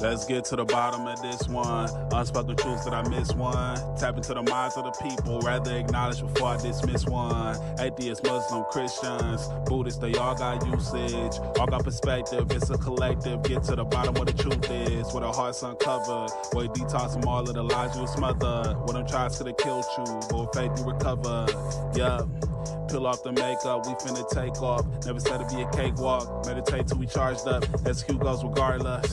Let's get to the bottom of this one. Unspoken truths that I miss one. Tap into the minds of the people, rather acknowledge before I dismiss one. Atheists, Muslim, Christians, Buddhists, they all got usage. All got perspective, it's a collective. Get to the bottom what the truth is. With our hearts uncovered. Boy, detox from all of the lies you smother. When them tries could have killed you, but with faith you recover. Yup. Peel off the makeup, we finna take off. Never said it'd be a cakewalk. Meditate till we charged up. Execute goes regardless.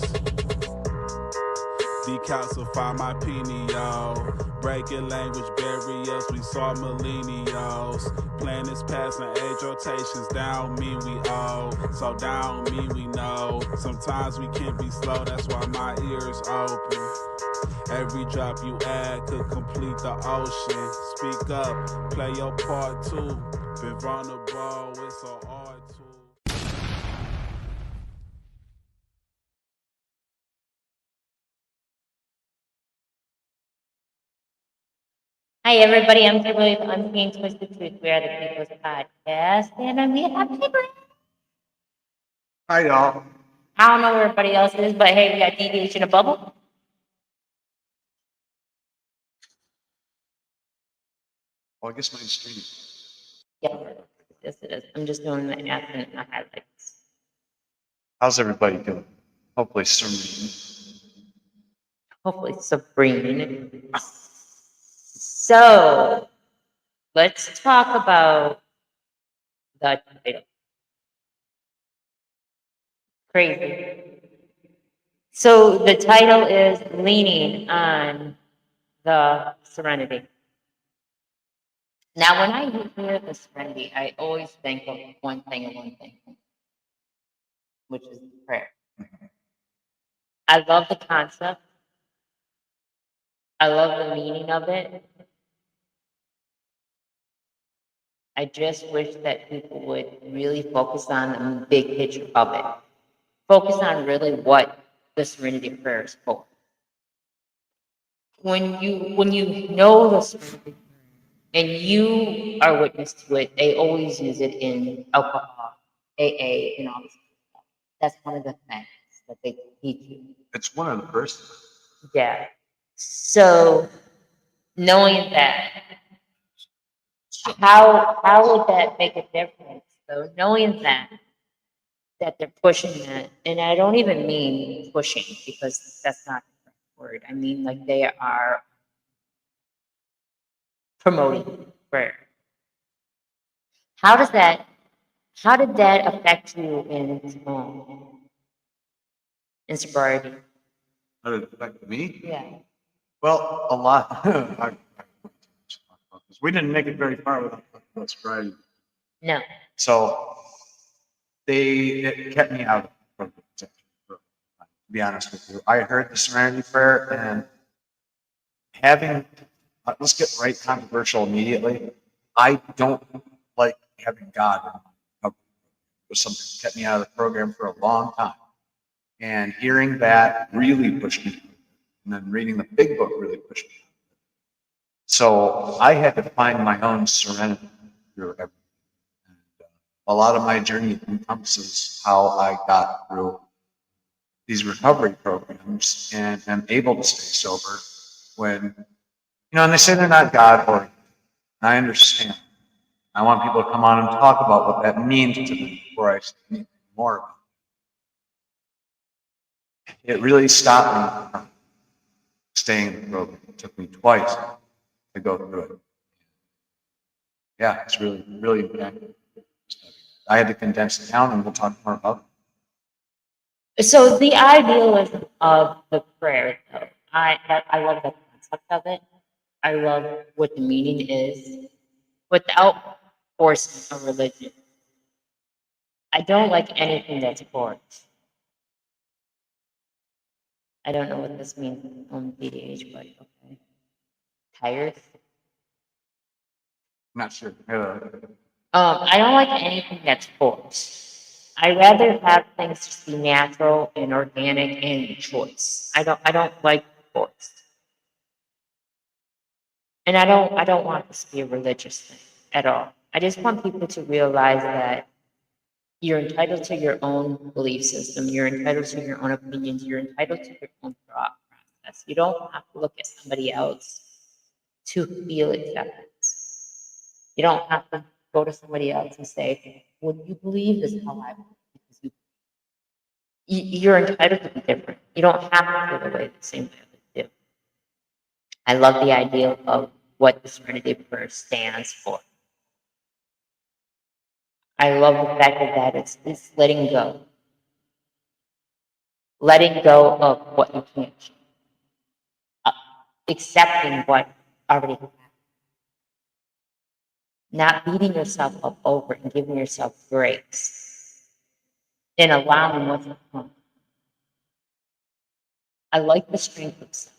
Decalcify my pineal. Breaking language barriers, we saw millennials. Planets passing age rotations, down me we owe. So down me we know. Sometimes we can be slow, that's why my ears open. Every drop you add could complete the ocean. Speak up, play your part too. Been vulnerable, it's so hard to. Hi, everybody. I'm Kimberly with Unseen Twisted Truth. We are the People's Podcast, and we have Paper. Hi, y'all. I don't know where everybody else is, but hey, we got DDH in a bubble. Well, I guess mine's streaming. Yep, yes, it is. I'm just doing the app and the highlights. How's everybody doing? Hopefully, streaming. Hopefully, Sabrina. So, let's talk about the title. Crazy. So, the title is Leaning on the Serenity. Now, when I hear the Serenity, I always think of one thing and one thing, which is prayer. I love the concept. I love the meaning of it. I just wish that people would really focus on the big picture of it. Focus on really what the Serenity Prayer is for. When you know the Serenity and you are witness to it, they always use it in alcohol, AA, and all this stuff. That's one of the things that they teach you. It's one of the first. Yeah. So knowing that, how would that make a difference? So knowing that they're pushing that, and I don't even mean pushing because that's not the correct word. I mean like they are promoting prayer. How does that? How did that affect you in sobriety? How did it affect me? Yeah. Well, a lot. We didn't make it very far without talking about sobriety. No. So it kept me out of the protection program, to be honest with you. I heard the Serenity Prayer and having, let's get right controversial immediately. I don't like having God in my recovery. It was something that kept me out of the program for a long time. And hearing that really pushed me. And then reading the big book really pushed me. So I had to find my own serenity through everything. And a lot of my journey encompasses how I got through these recovery programs and am able to stay sober when, and they say they're not God oriented. I understand. I want people to come on and talk about what that means to them before I say anything more about it. It really stopped me from staying in the program. It took me twice to go through it. Yeah, it's really, really impactful. I had to condense it down, and we'll talk more about it. So the idealism of the prayer, though, I love the concept of it. I love what the meaning is, without forcing a religion. I don't like anything that's forced. I don't know what this means on BDH, but okay. Tired. I'm not sure. I don't like anything that's forced. I rather have things just be natural and organic and choice. I don't like forced. And I don't want this to be a religious thing at all. I just want people to realize that You're entitled to your own belief system. You're entitled to your own opinions. You're entitled to your own thought process. You don't have to look at somebody else to feel acceptance. You don't have to go to somebody else and say, "Would you believe this is how I believe?" Because you're entitled to be different. You don't have to feel the way the same way others do. I love the idea of what the Serenity Prayer stands for. I love the fact that it's letting go of what you can't change, uh, accepting what already happened, not beating yourself up over it and giving yourself grace and allowing what's to come. I like the strength of self.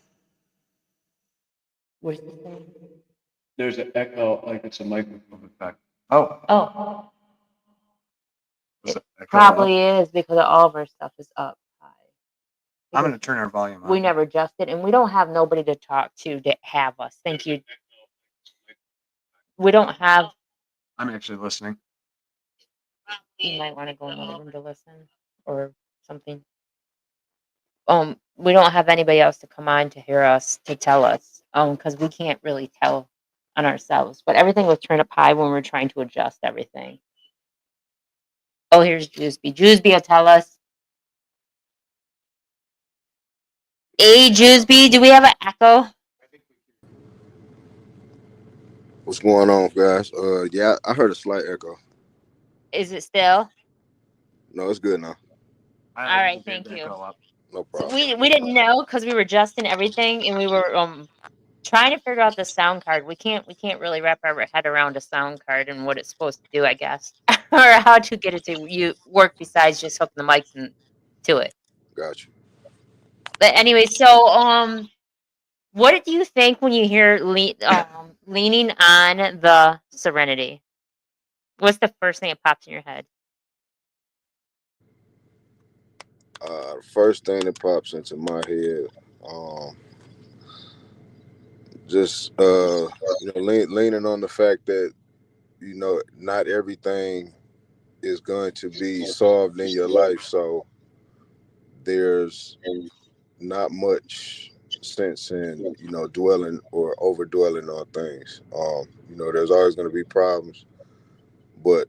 Where's the thing? There's an echo, like it's a microphone effect. Oh, Oh, was it it echo up? probably is because all of our stuff is up high. I'm Because going to turn our volume on. we never adjusted, and we don't have nobody to talk to have us. Thank you. We don't have. I'm actually listening. You might want to go in another room to listen or something. We don't have anybody else to come on to hear us to tell us. Because we can't really tell on ourselves. But everything was turned up high when we were trying to adjust everything. Oh, here's Juiceby. Juiceby will tell us. Hey, Juiceby, do we have an echo? What's going on, guys? Yeah, I heard a slight echo. Is it still? No, it's good now. All I right, moved thank the you. echo up. No So problem. we didn't know because we were adjusting everything and we were trying to figure out the sound card. We can't really wrap our head around a sound card and what it's supposed to do, I guess, or how to get it to you work besides just hooking the mics to it. Got you. But anyway, so what do you think when you hear leaning on the Serenity? What's the first thing that pops in your head? The first thing that pops into my head, um, just leaning on the fact that not everything is going to be solved in your life, so there's not much sense in dwelling or over dwelling on things. There's always going to be problems, but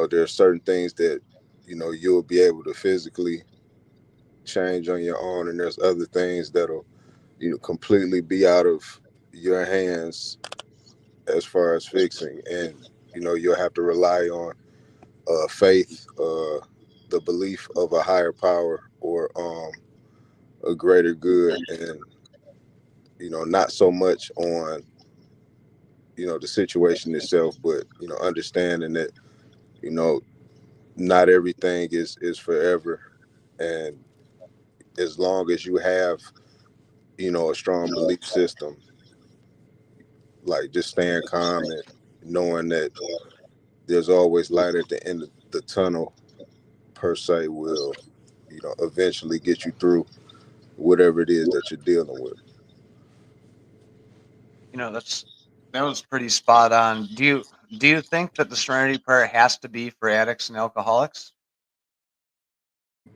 there's certain things that you'll be able to physically change on your own, and there's other things that'll completely be out of your hands as far as fixing, and you'll have to rely on faith, the belief of a higher power or a greater good, and not so much on the situation itself, but understanding that you know not everything is forever, and as long as you have a strong belief system, like just staying calm and knowing that there's always light at the end of the tunnel, per se, will eventually get you through whatever it is that you're dealing with. That was pretty spot on. Do you think that the Serenity Prayer has to be for addicts and alcoholics,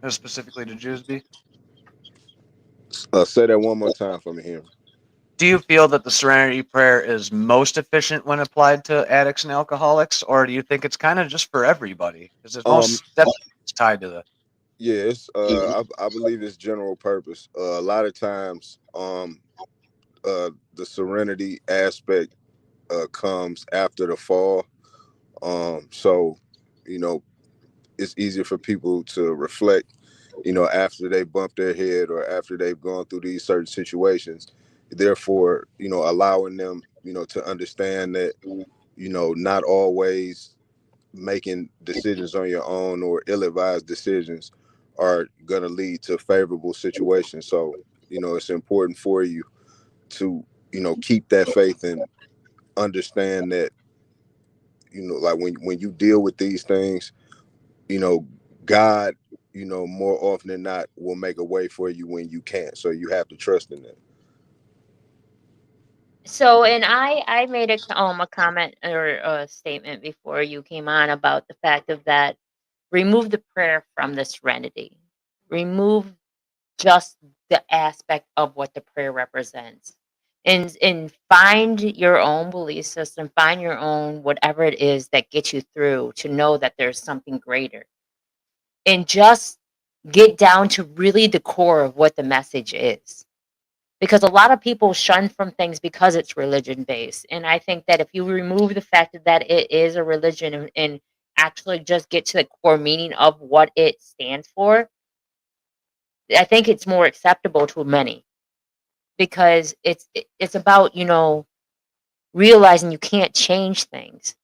or specifically to Jewsby? Say that one more time for me here. Do you feel that the Serenity Prayer is most efficient when applied to addicts and alcoholics, or do you think it's kind of just for everybody? Because it's um most definitely tied to the. yeah, it's I believe it's general purpose. A lot of times the serenity aspect comes after the fall. So you know it's easier for people to reflect, after they bump their head or after they've gone through these certain situations. Therefore, allowing them, to understand that, not always making decisions on your own or ill-advised decisions are going to lead to favorable situations. So, it's important for you to, keep that faith and understand that, like when you deal with these things, you know, God, more often than not will make a way for you when you can't. So you have to trust in that. So, and I made a comment or a statement before you came on about the fact of that remove the prayer from the serenity. Remove just the aspect of what the prayer represents. And find your own belief system, find your own whatever it is that gets you through to know that there's something greater. And just get down to really the core of what the message is, because a lot of people shun from things because it's religion based. And I think that if you remove the fact that it is a religion, and actually just get to the core meaning of what it stands for, I think it's more acceptable to many, because it's about, realizing you can't change things,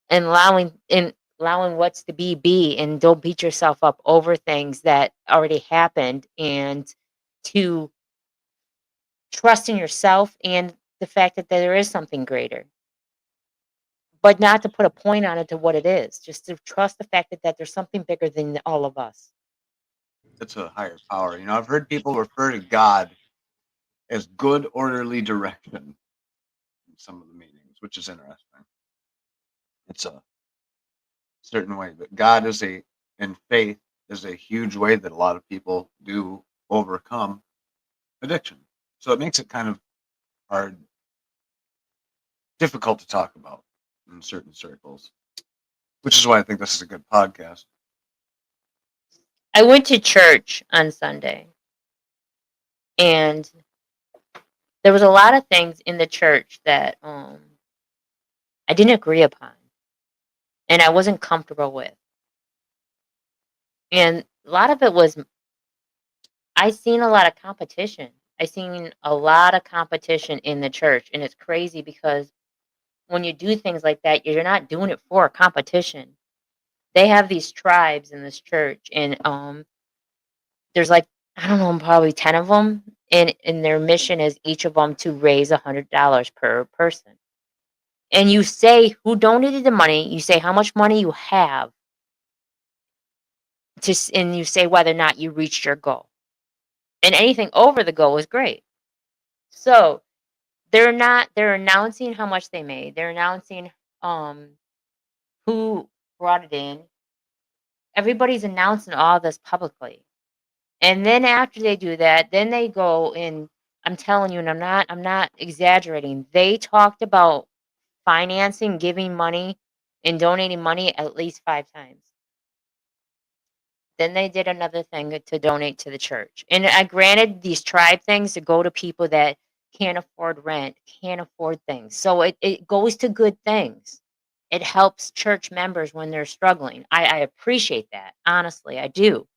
and allowing what's to be, and don't beat yourself up over things that already happened, and to trust in yourself and the fact that there is something greater, but not to put a point on it to what it is. Just to trust the fact that there's something bigger than all of us. It's a higher power. I've heard people refer to God as good orderly direction in some of the meetings, which is interesting. It's a certain way, but God is and faith is a huge way that a lot of people do overcome addiction. So it makes it kind of hard, difficult to talk about in certain circles, which is why I think this is a good podcast. I went to church on Sunday, and there was a lot of things in the church that I didn't agree upon, and I wasn't comfortable with. And a lot of it was, I seen a lot of competition. I seen a lot of competition in the church, and it's crazy because when you do things like that, you're not doing it for a competition. They have these tribes in this church, and there's like, I don't know, probably 10 of them, and their mission is each of them to raise $100 per person. And you say who donated the money, you say how much money you have, and you say whether or not you reached your goal. And anything over the goal is great. So they're announcing how much they made. They're announcing um who brought it in. Everybody's announcing all this publicly. And then after they do that, then they go and I'm telling you, and I'm not exaggerating. They talked about financing, giving money, and donating money at least 5 times. Then they did another thing to donate to the church. And I granted these tribe things to go to people that can't afford rent, can't afford things. So it goes to good things. It helps church members when they're struggling. I appreciate that. Honestly, I do.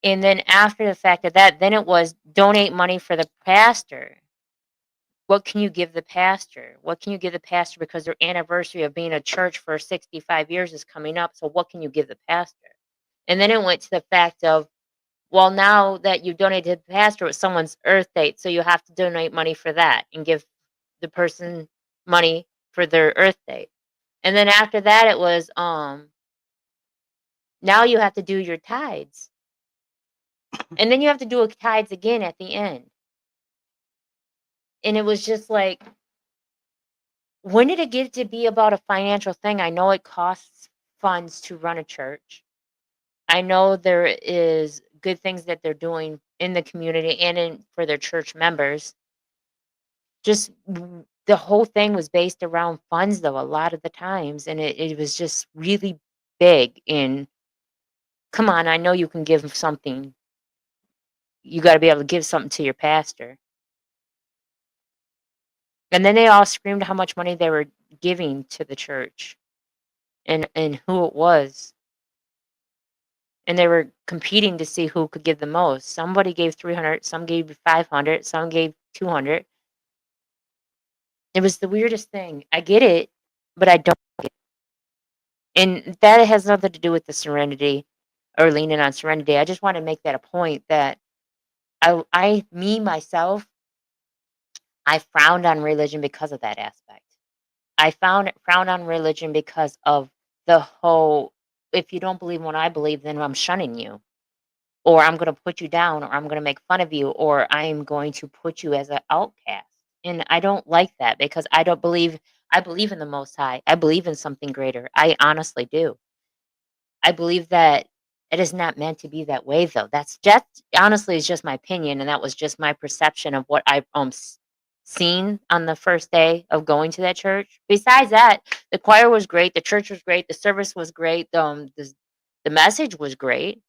And then after the fact of that, then it was donate money for the pastor. What can you give the pastor? What can you give the pastor, because their anniversary of being a church for 65 years is coming up. So what can you give the pastor? And then it went to the fact of, well, now that you donated to the pastor, it's someone's earth date, so you have to donate money for that and give the person money for their earth date. And then after that, it was now you have to do your tithes, and then you have to do a tithes again at the end. And it was just like, when did it get to be about a financial thing? I know it costs funds to run a church. I know there is good things that they're doing in the community and for their church members. Just the whole thing was based around funds, though, a lot of the times, and it was just really big. In, come on, I know you can give something. You got to be able to give something to your pastor. And then they all screamed how much money they were giving to the church, and who it was. And they were competing to see who could give the most. Somebody gave 300, some gave 500, some gave 200. It was the weirdest thing. I get it, but I don't. And that has nothing to do with the serenity or leaning on serenity. I just want to make that a point that me myself, I frowned on religion because of that aspect. I frowned on religion because of the whole, if you don't believe in what I believe, then I'm shunning you, or I'm going to put you down, or I'm going to make fun of you, or I'm going to put you as an outcast. And I don't like that because I believe in the Most High. I believe in something greater. I honestly do. I believe that it is not meant to be that way, though. That's just honestly, it's just my opinion, and that was just my perception of what I've seen on the first day of going to that church. Besides that, the choir was great, the church was great, the service was great, the message was great,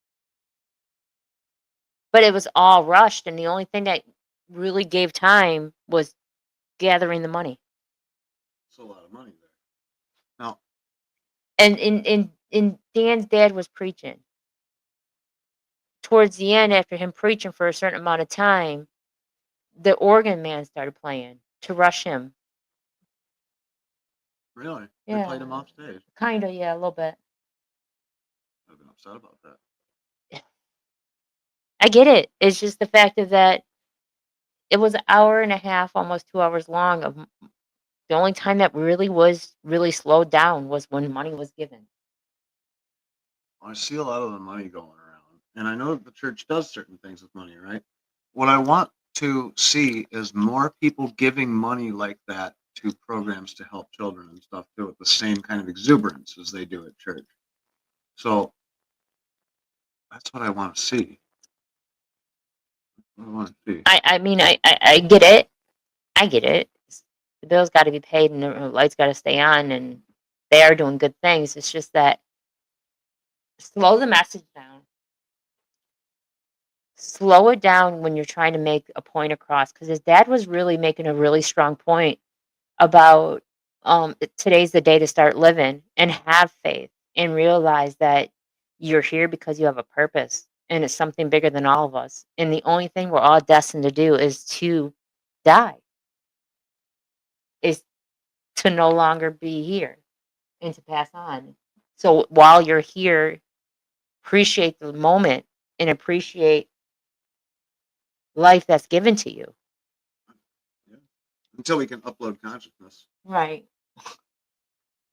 but it was all rushed, and the only thing that really gave time was gathering the money. It's a lot of money there. Now, And in Dan's dad was preaching. Towards the end, after him preaching for a certain amount of time, the organ man started playing to rush him. really, they Yeah. played him off stage. Kinda, yeah, a little bit. I've been upset about that. I get it. It's just the fact of that it was an hour and a half, almost 2 hours long of the only time that really slowed down was when money was given. I see a lot of the money going around, and I know that the church does certain things with money, right? What I want to see is more people giving money like that to programs to help children and stuff too, with the same kind of exuberance as they do at church. So that's what I want to see. What I want to see. I mean, I get it. I get it. The bills gotta be paid and the lights gotta stay on, and they are doing good things. It's just that slow the message down. Slow it down when you're trying to make a point across, because his dad was really making a really strong point about, today's the day to start living and have faith and realize that you're here because you have a purpose, and it's something bigger than all of us, and the only thing we're all destined to do is to die, is to no longer be here and to pass on. So while you're here, appreciate the moment and appreciate life that's given to you. Yeah. Until we can upload consciousness. Right.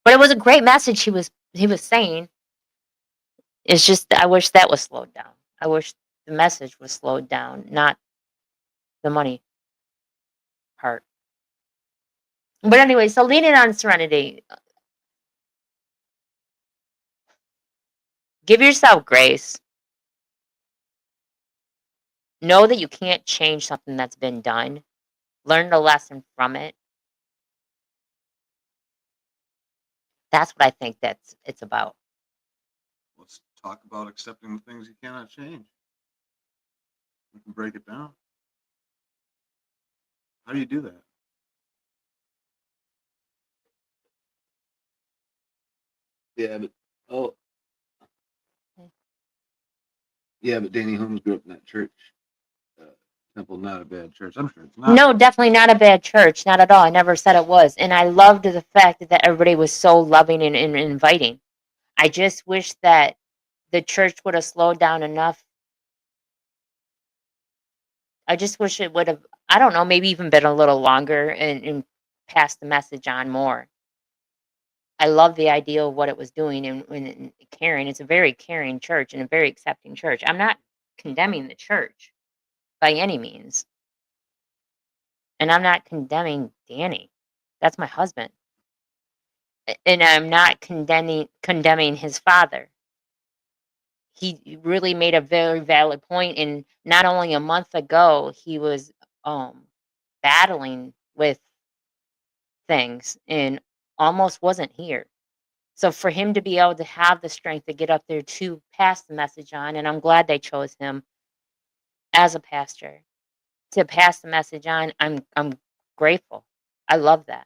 But it was a great message he was saying. It's just I wish that was slowed down. I wish the message was slowed down, not the money part. But anyway, so leaning on Serenity, give yourself grace. Know that you can't change something that's been done. Learn the lesson from it. That's what I think it's about. Let's talk about accepting the things you cannot change. We can break it down. How do you do that? Yeah, but yeah, but Danny Holmes grew up in that church. Temple, not a bad church. I'm sure it's not. No, definitely not a bad church. Not at all. I never said it was. And I loved the fact that everybody was so loving and inviting. I just wish that the church would have slowed down enough. I just wish it would have, I don't know, maybe even been a little longer and passed the message on more. I love the idea of what it was doing and caring. It's a very caring church and a very accepting church. I'm not condemning the church by any means. And I'm not condemning Danny. That's my husband. And I'm not condemning his father. He really made a very valid point, and not only a month ago, he was, battling with things and almost wasn't here. So for him to be able to have the strength to get up there to pass the message on, and I'm glad they chose him as a pastor to pass the message on, I'm grateful. I love that.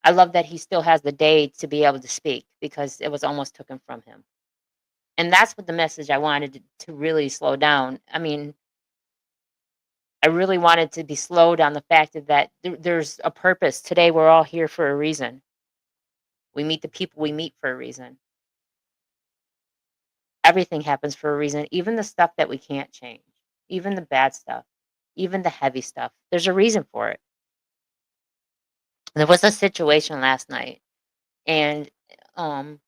I love that he still has the day to be able to speak because it was almost taken from him. And that's what the message I wanted to really slow down. I mean, I really wanted to be slowed on the fact of that there's a purpose. Today, we're all here for a reason. We meet the people we meet for a reason. Everything happens for a reason, even the stuff that we can't change, even the bad stuff, even the heavy stuff. There's a reason for it. There was a situation last night, and um,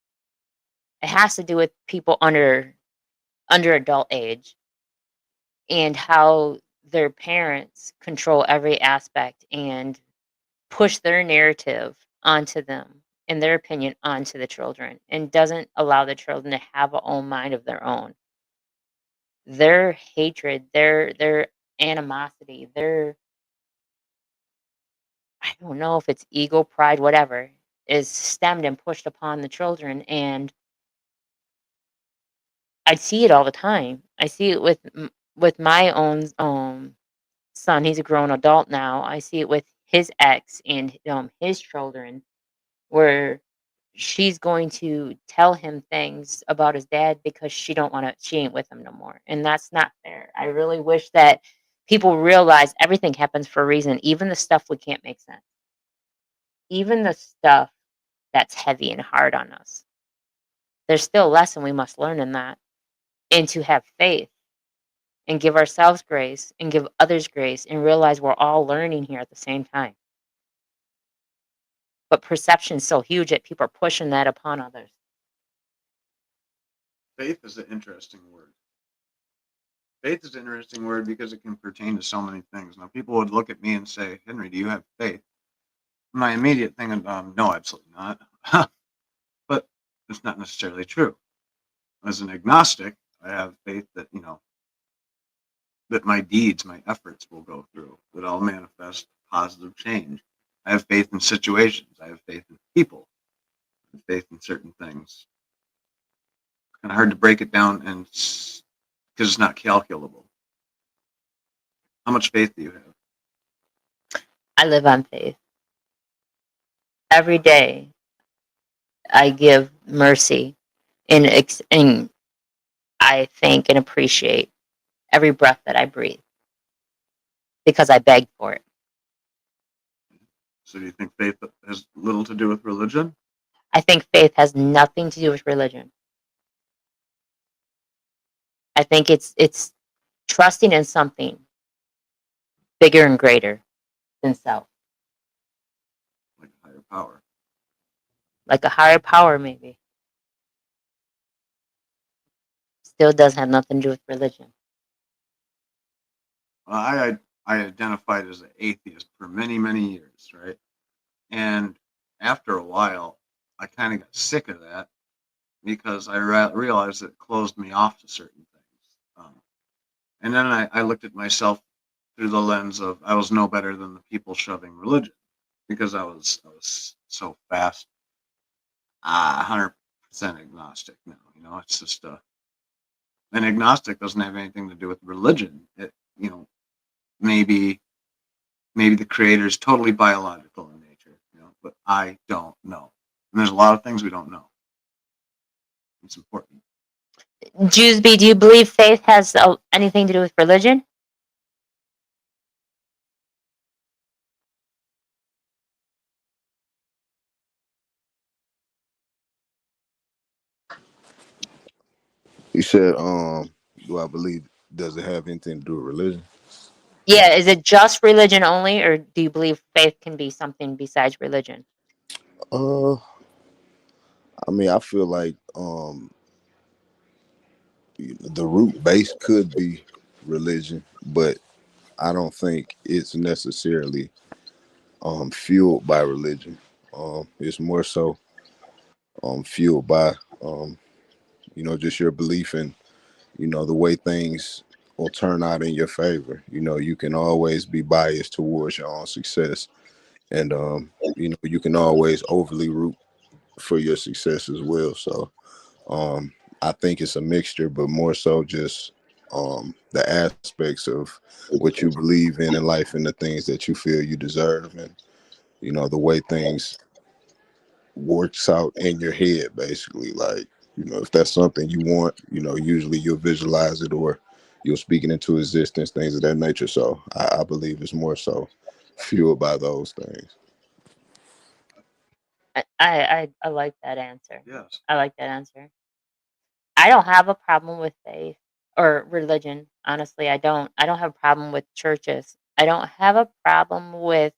it has to do with people under adult age and how their parents control every aspect and push their narrative onto them and their opinion onto the children and doesn't allow the children to have a own mind of their own. Their hatred, their animosity, their I don't know if it's ego, pride, whatever, is stemmed and pushed upon the children. And I see it all the time. I see it with my own son. He's a grown adult now. I see it with his ex and his children, where she's going to tell him things about his dad because she ain't with him no more. And that's not fair. I really wish that people realize everything happens for a reason, even the stuff we can't make sense. Even the stuff that's heavy and hard on us. There's still a lesson we must learn in that, and to have faith and give ourselves grace and give others grace and realize we're all learning here at the same time. But perception's so huge that people are pushing that upon others. Faith is an interesting word. Faith is an interesting word because it can pertain to so many things. Now, people would look at me and say, Henry, do you have faith? My immediate thing is, no, absolutely not. But it's not necessarily true. As an agnostic, I have faith that, that my deeds, my efforts will go through, that I'll manifest positive change. I have faith in situations. I have faith in people. I have faith in certain things. It's kind of hard to break it down because it's not calculable. How much faith do you have? I live on faith. Every day, I give mercy and I thank and appreciate every breath that I breathe because I begged for it. So do you think faith has little to do with religion? I think faith has nothing to do with religion. I think it's trusting in something bigger and greater than self, Like a higher power. like a higher power, maybe. Still doesn't have nothing to do with religion. Well, I identified as an atheist for many, many years, right? And after a while, I kind of got sick of that because I realized it closed me off to certain things. And then I looked at myself through the lens of I was no better than the people shoving religion because I was so fast, 100% agnostic now. It's just an agnostic doesn't have anything to do with religion. Maybe the creator is totally biological in nature, but I don't know. And there's a lot of things we don't know. It's important. Jewsby, do you believe faith has anything to do with religion? You said, do I believe does it have anything to do with religion? Yeah, is it just religion only, or do you believe faith can be something besides religion? Uh, I mean, I feel like the root base could be religion, but I don't think it's necessarily fueled by religion. It's more so fueled by just your belief in the way things will turn out in your favor. You can always be biased towards your own success, and you can always overly root for your success as well. So I think it's a mixture, but more so just the aspects of what you believe in life and the things that you feel you deserve, and the way things works out in your head, basically. Like, if that's something you want, usually you'll visualize it or you'll speak it into existence, things of that nature. So I believe it's more so fueled by those things. I like that answer. Yes. I like that answer. I don't have a problem with faith or religion. Honestly, I don't. I don't have a problem with churches. I don't have a problem with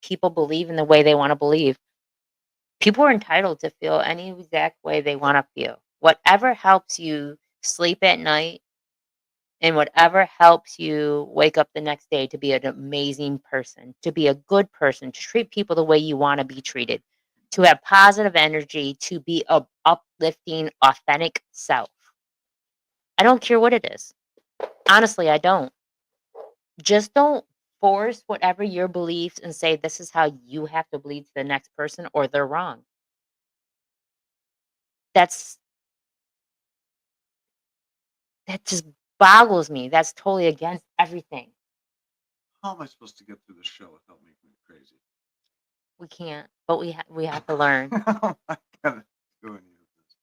people believing the way they want to believe. People are entitled to feel any exact way they want to feel. Whatever helps you sleep at night And whatever helps you wake up the next day to be an amazing person, to be a good person, to treat people the way you want to be treated, to have positive energy, to be a uplifting, authentic self. I don't care what it is. Honestly, I don't. Just don't force whatever your beliefs and say this is how you have to believe to the next person or they're wrong. That's that just boggles me. That's totally against everything. How am I supposed to get through the show without making me crazy? We can't, but we have to learn. How am I gonna do any of this?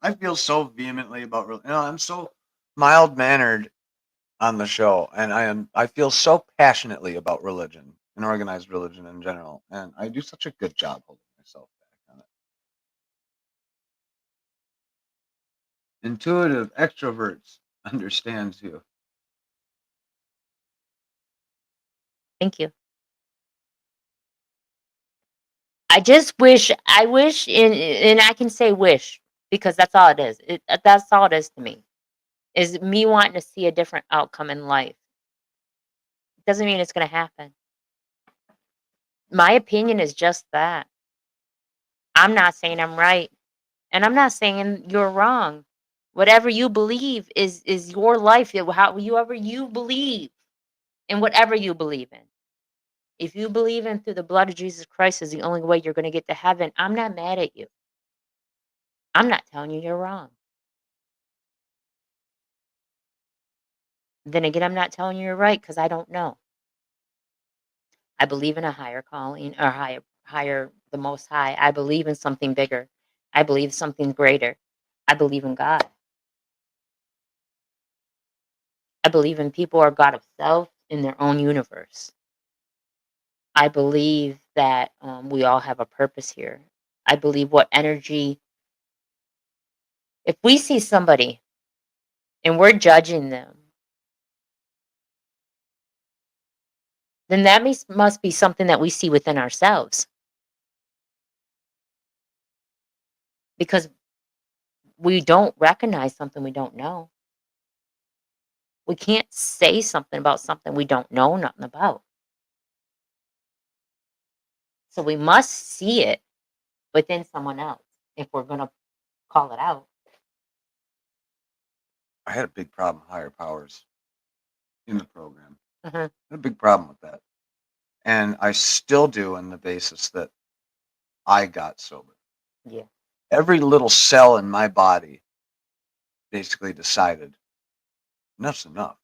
I feel so vehemently about, I'm so mild mannered on the show, and I feel so passionately about religion and organized religion in general, and I do such a good job holding myself back on it. Intuitive extroverts understands you. Thank you. I wish, and I can say wish because that's all it is. That's all it is to me. Is me wanting to see a different outcome in life. Doesn't mean it's going to happen. My opinion is just that. I'm not saying I'm right, and I'm not saying you're wrong. Whatever you believe is your life. However you believe, in whatever you believe in. If you believe in through the blood of Jesus Christ is the only way you're going to get to heaven, I'm not mad at you. I'm not telling you you're wrong. Then again, I'm not telling you you're right because I don't know. I believe in a higher calling or higher, the most high. I believe in something bigger. I believe something greater. I believe in God. I believe in people are God of self in their own universe. I believe that we all have a purpose here. I believe what energy, if we see somebody and we're judging them, then that must be something that we see within ourselves. Because we don't recognize something we don't know. We can't say something about something we don't know nothing about. So we must see it within someone else if we're going to call it out. I had a big problem with higher powers in the program. Mhm. I had a big problem with that. And I still do on the basis that I got sober. Yeah. Every little cell in my body basically decided enough's enough.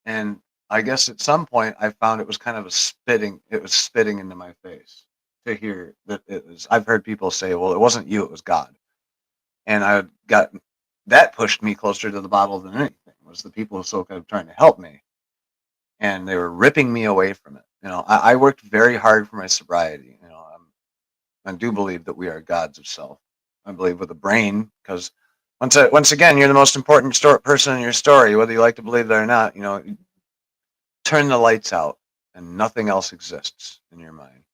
And I guess at some point I found it was kind of it was spitting into my face to hear that it was. I've heard people say, well, it wasn't you, it was God. And that pushed me closer to the bottle than anything, was the people who so kept trying to help me. And they were ripping me away from it. I worked very hard for my sobriety. I do believe that we are gods of self. I believe with a brain, because once again, you're the most important person in your story, whether you like to believe that or not. Turn the lights out, and nothing else exists in your mind.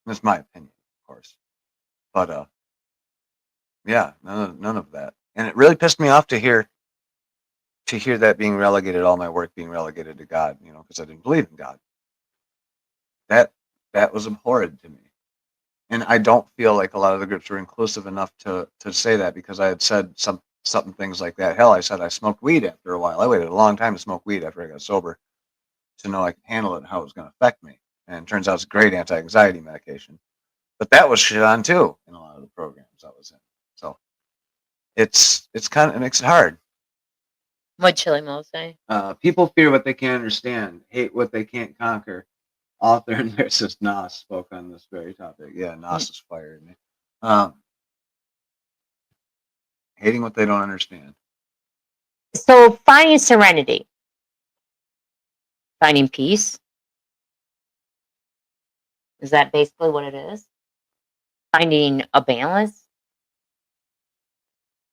That's my opinion, of course. But yeah, none of that, and it really pissed me off to hear that being relegated, all my work being relegated to God. Because I didn't believe in God. That was abhorrent to me. And I don't feel like a lot of the groups were inclusive enough to say that, because I had said something things like that. Hell, I said I smoked weed after a while. I waited a long time to smoke weed after I got sober to know I could handle it and how it was going to affect me. And it turns out it's a great anti-anxiety medication. But that was shit on too in a lot of the programs I was in. So it makes it hard. What Chili Mo say? People fear what they can't understand, hate what they can't conquer. Author and lyricist Nas spoke on this very topic. Yeah, Nas is fired me. Hating what they don't understand. So finding serenity, finding peace, is that basically what it is? Finding a balance?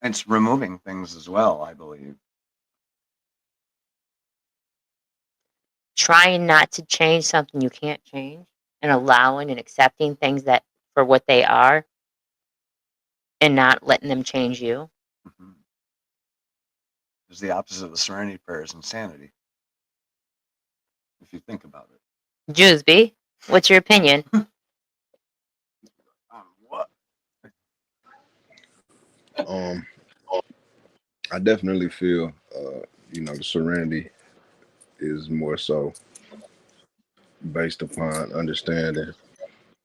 It's removing things as well, I believe. Trying not to change something you can't change and allowing and accepting things that for what they are and not letting them change you. Mhm. Is the opposite of the serenity prayer is insanity, if you think about it. Jewsby, what's your opinion? What? Um, I definitely feel, the serenity is more so based upon understanding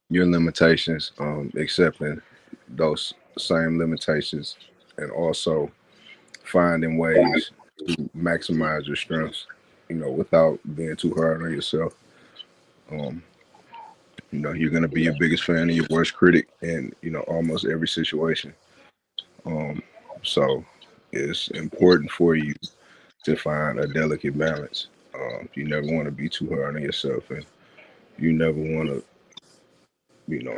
your limitations, accepting those same limitations, and also finding ways to maximize your strengths, without being too hard on yourself. Um, you're going to be your biggest fan and your worst critic in, almost every situation. Um, so it's important for you to find a delicate balance. You never want to be too hard on yourself, and you never want to,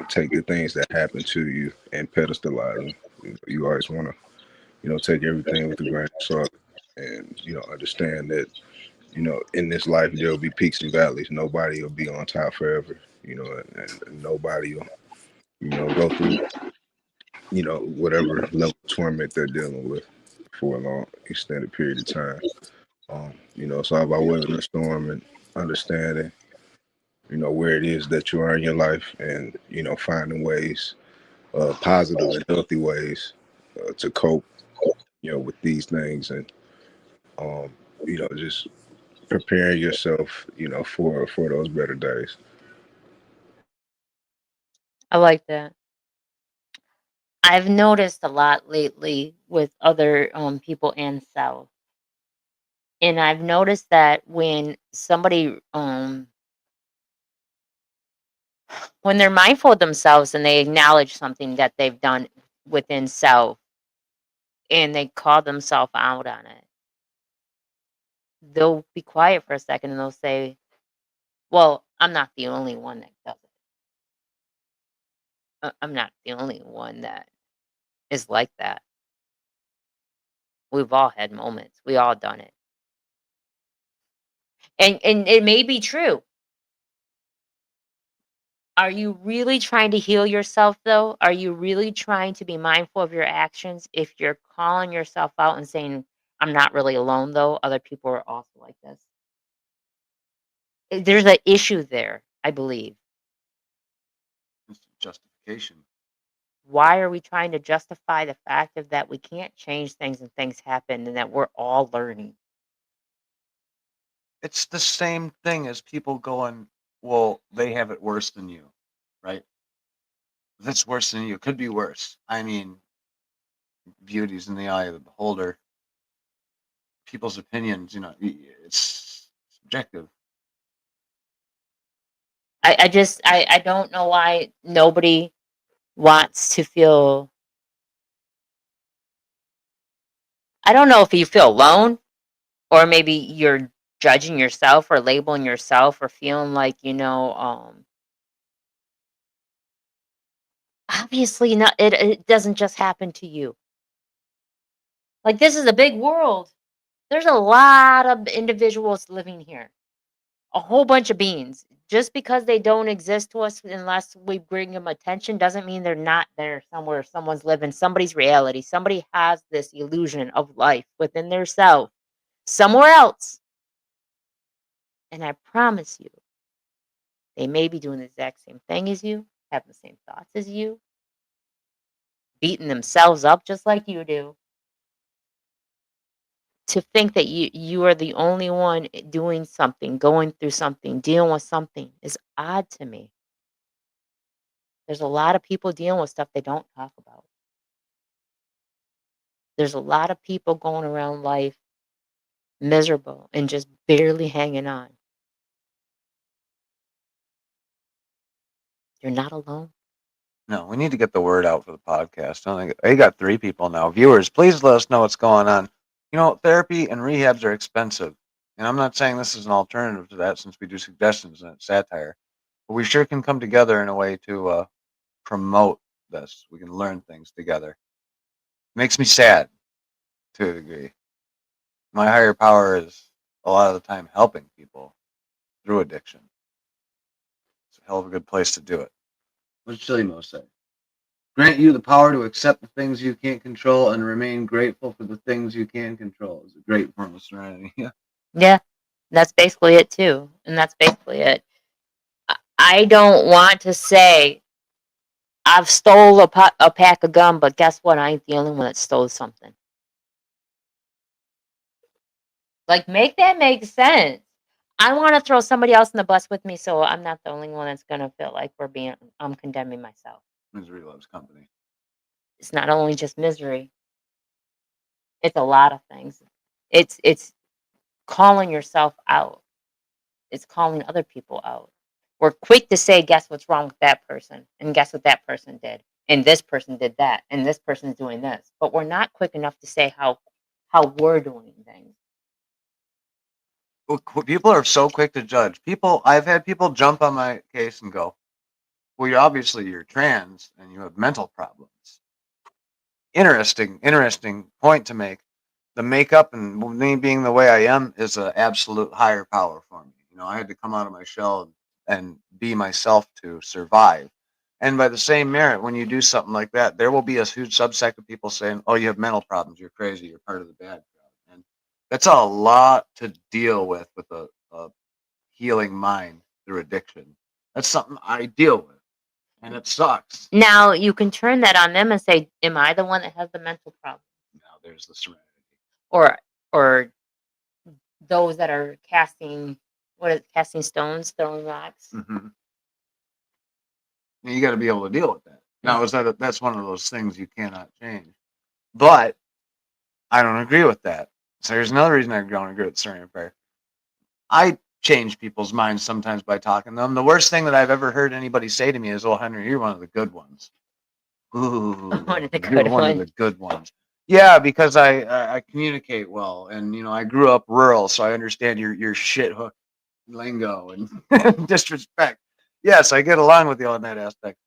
take the things that happen to you and pedestalize them. You always want to, take everything with a grain of salt, and understand that, in this life there'll be peaks and valleys. Nobody will be on top forever, and nobody will, go through, whatever level of torment they're dealing with for a long extended period of time. It's all about weathering the storm and understanding, where it is that you are in your life, and finding ways, positive and healthy ways, to cope, with these things, and um, just preparing yourself, for those better days. I like that. I've noticed a lot lately with other people and self. And I've noticed that when they're mindful of themselves and they acknowledge something that they've done within self and they call themselves out on it, they'll be quiet for a second and they'll say, well, I'm not the only one that does it. I'm not the only one that is like that. We've all had moments. We all done it. And it may be true. Are you really trying to heal yourself though? Are you really trying to be mindful of your actions if you're calling yourself out and saying, I'm not really alone though, other people are also like this? There's an issue there, I believe. It's justification. Why are we trying to justify the fact of that we can't change things and things happen and that we're all learning? It's the same thing as people going, well, they have it worse than you, right? If it's worse than you, it could be worse. I mean, beauty's in the eye of the beholder. People's opinions, it's subjective. I don't know why nobody wants to feel. I don't know if you feel alone or maybe you're judging yourself or labeling yourself or feeling like, obviously not it doesn't just happen to you. Like this is a big world. There's a lot of individuals living here. A whole bunch of beings. Just because they don't exist to us unless we bring them attention doesn't mean they're not there somewhere. Someone's living somebody's reality. Somebody has this illusion of life within their self somewhere else. And I promise you, they may be doing the exact same thing as you, having the same thoughts as you, beating themselves up just like you do. To think that you are the only one doing something, going through something, dealing with something is odd to me. There's a lot of people dealing with stuff they don't talk about. There's a lot of people going around life miserable and just barely hanging on. You're not alone. No, we need to get the word out for the podcast. I think they got 3 people now. Viewers, please let us know what's going on. Therapy and rehabs are expensive. And I'm not saying this is an alternative to that since we do suggestions and it's satire. But we sure can come together in a way to promote this. We can learn things together. Makes me sad to a degree. My higher power is a lot of the time helping people through addiction. It's a hell of a good place to do it. What did Chili Mo say? grant you the power to accept the things you can't control and remain grateful for the things you can control. Is a great form of serenity. Yeah. Yeah, that's basically it too, and that's basically it. I don't want to say I've stole a pack of gum, but guess what? I ain't the only one that stole something. Like, make that make sense. I want to throw somebody else in the bus with me, so I'm not the only one that's gonna feel like I'm condemning myself. Misery loves company. It's not only just misery; it's a lot of things. It's calling yourself out. It's calling other people out. We're quick to say, guess what's wrong with that person? And guess what that person did? And this person did that. And this person's doing this. But we're not quick enough to say how we're doing things. Well, people are so quick to judge. I've had people jump on my case and go, well, you're trans and you have mental problems. Interesting point to make. The makeup and me being the way I am is an absolute higher power for me. I had to come out of my shell and be myself to survive. And by the same merit, when you do something like that, there will be a huge subsect of people saying, "Oh, you have mental problems. You're crazy. You're part of the bad crowd." And that's a lot to deal with a healing mind through addiction. That's something I deal with, and it sucks. Now you can turn that on them and say, am I the one that has the mental problem? Now there's the serenity. Or those that are casting casting stones, throwing rocks. Mm-hmm. You got to be able to deal with that. Now, that's one of those things you cannot change. But I don't agree with that. So here's another reason I don't agree with Serenity Prayer. I change people's minds sometimes by talking to them. The worst thing that I've ever heard anybody say to me is, "Oh, Henry, you're one of the good ones." Ooh, One of the you're good one of ones. the good ones. Yeah, because I communicate well, and I grew up rural, so I understand your shit hook lingo and disrespect. Yes, I get along with you on that aspect.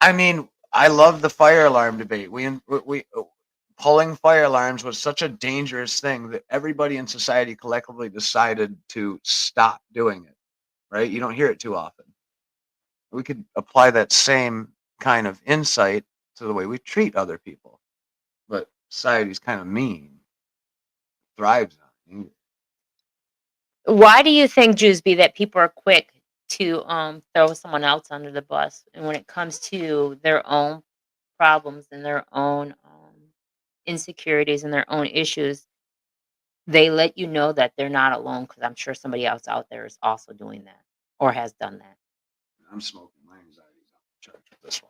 I mean, I love the fire alarm debate. We pulling fire alarms was such a dangerous thing that everybody in society collectively decided to stop doing it. Right? You don't hear it too often. We could apply that same kind of insight to the way we treat other people, but society's kind of mean, thrives on anger. Why do you think, Jewsby, that people are quick to throw someone else under the bus, and when it comes to their own problems and their own insecurities and their own issues, they let you know that they're not alone? Because I'm sure somebody else out there is also doing that or has done that. I'm smoking. My anxiety's on charge with this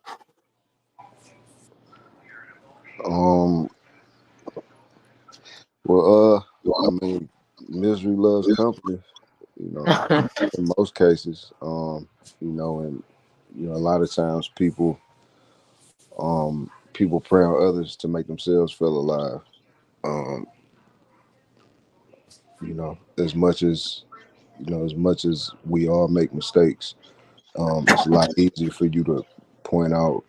Um, well, I mean, misery loves company. You know, in most cases, and a lot of times people prey on others to make themselves feel alive. Um, as much as we all make mistakes, it's a lot easier for you to point out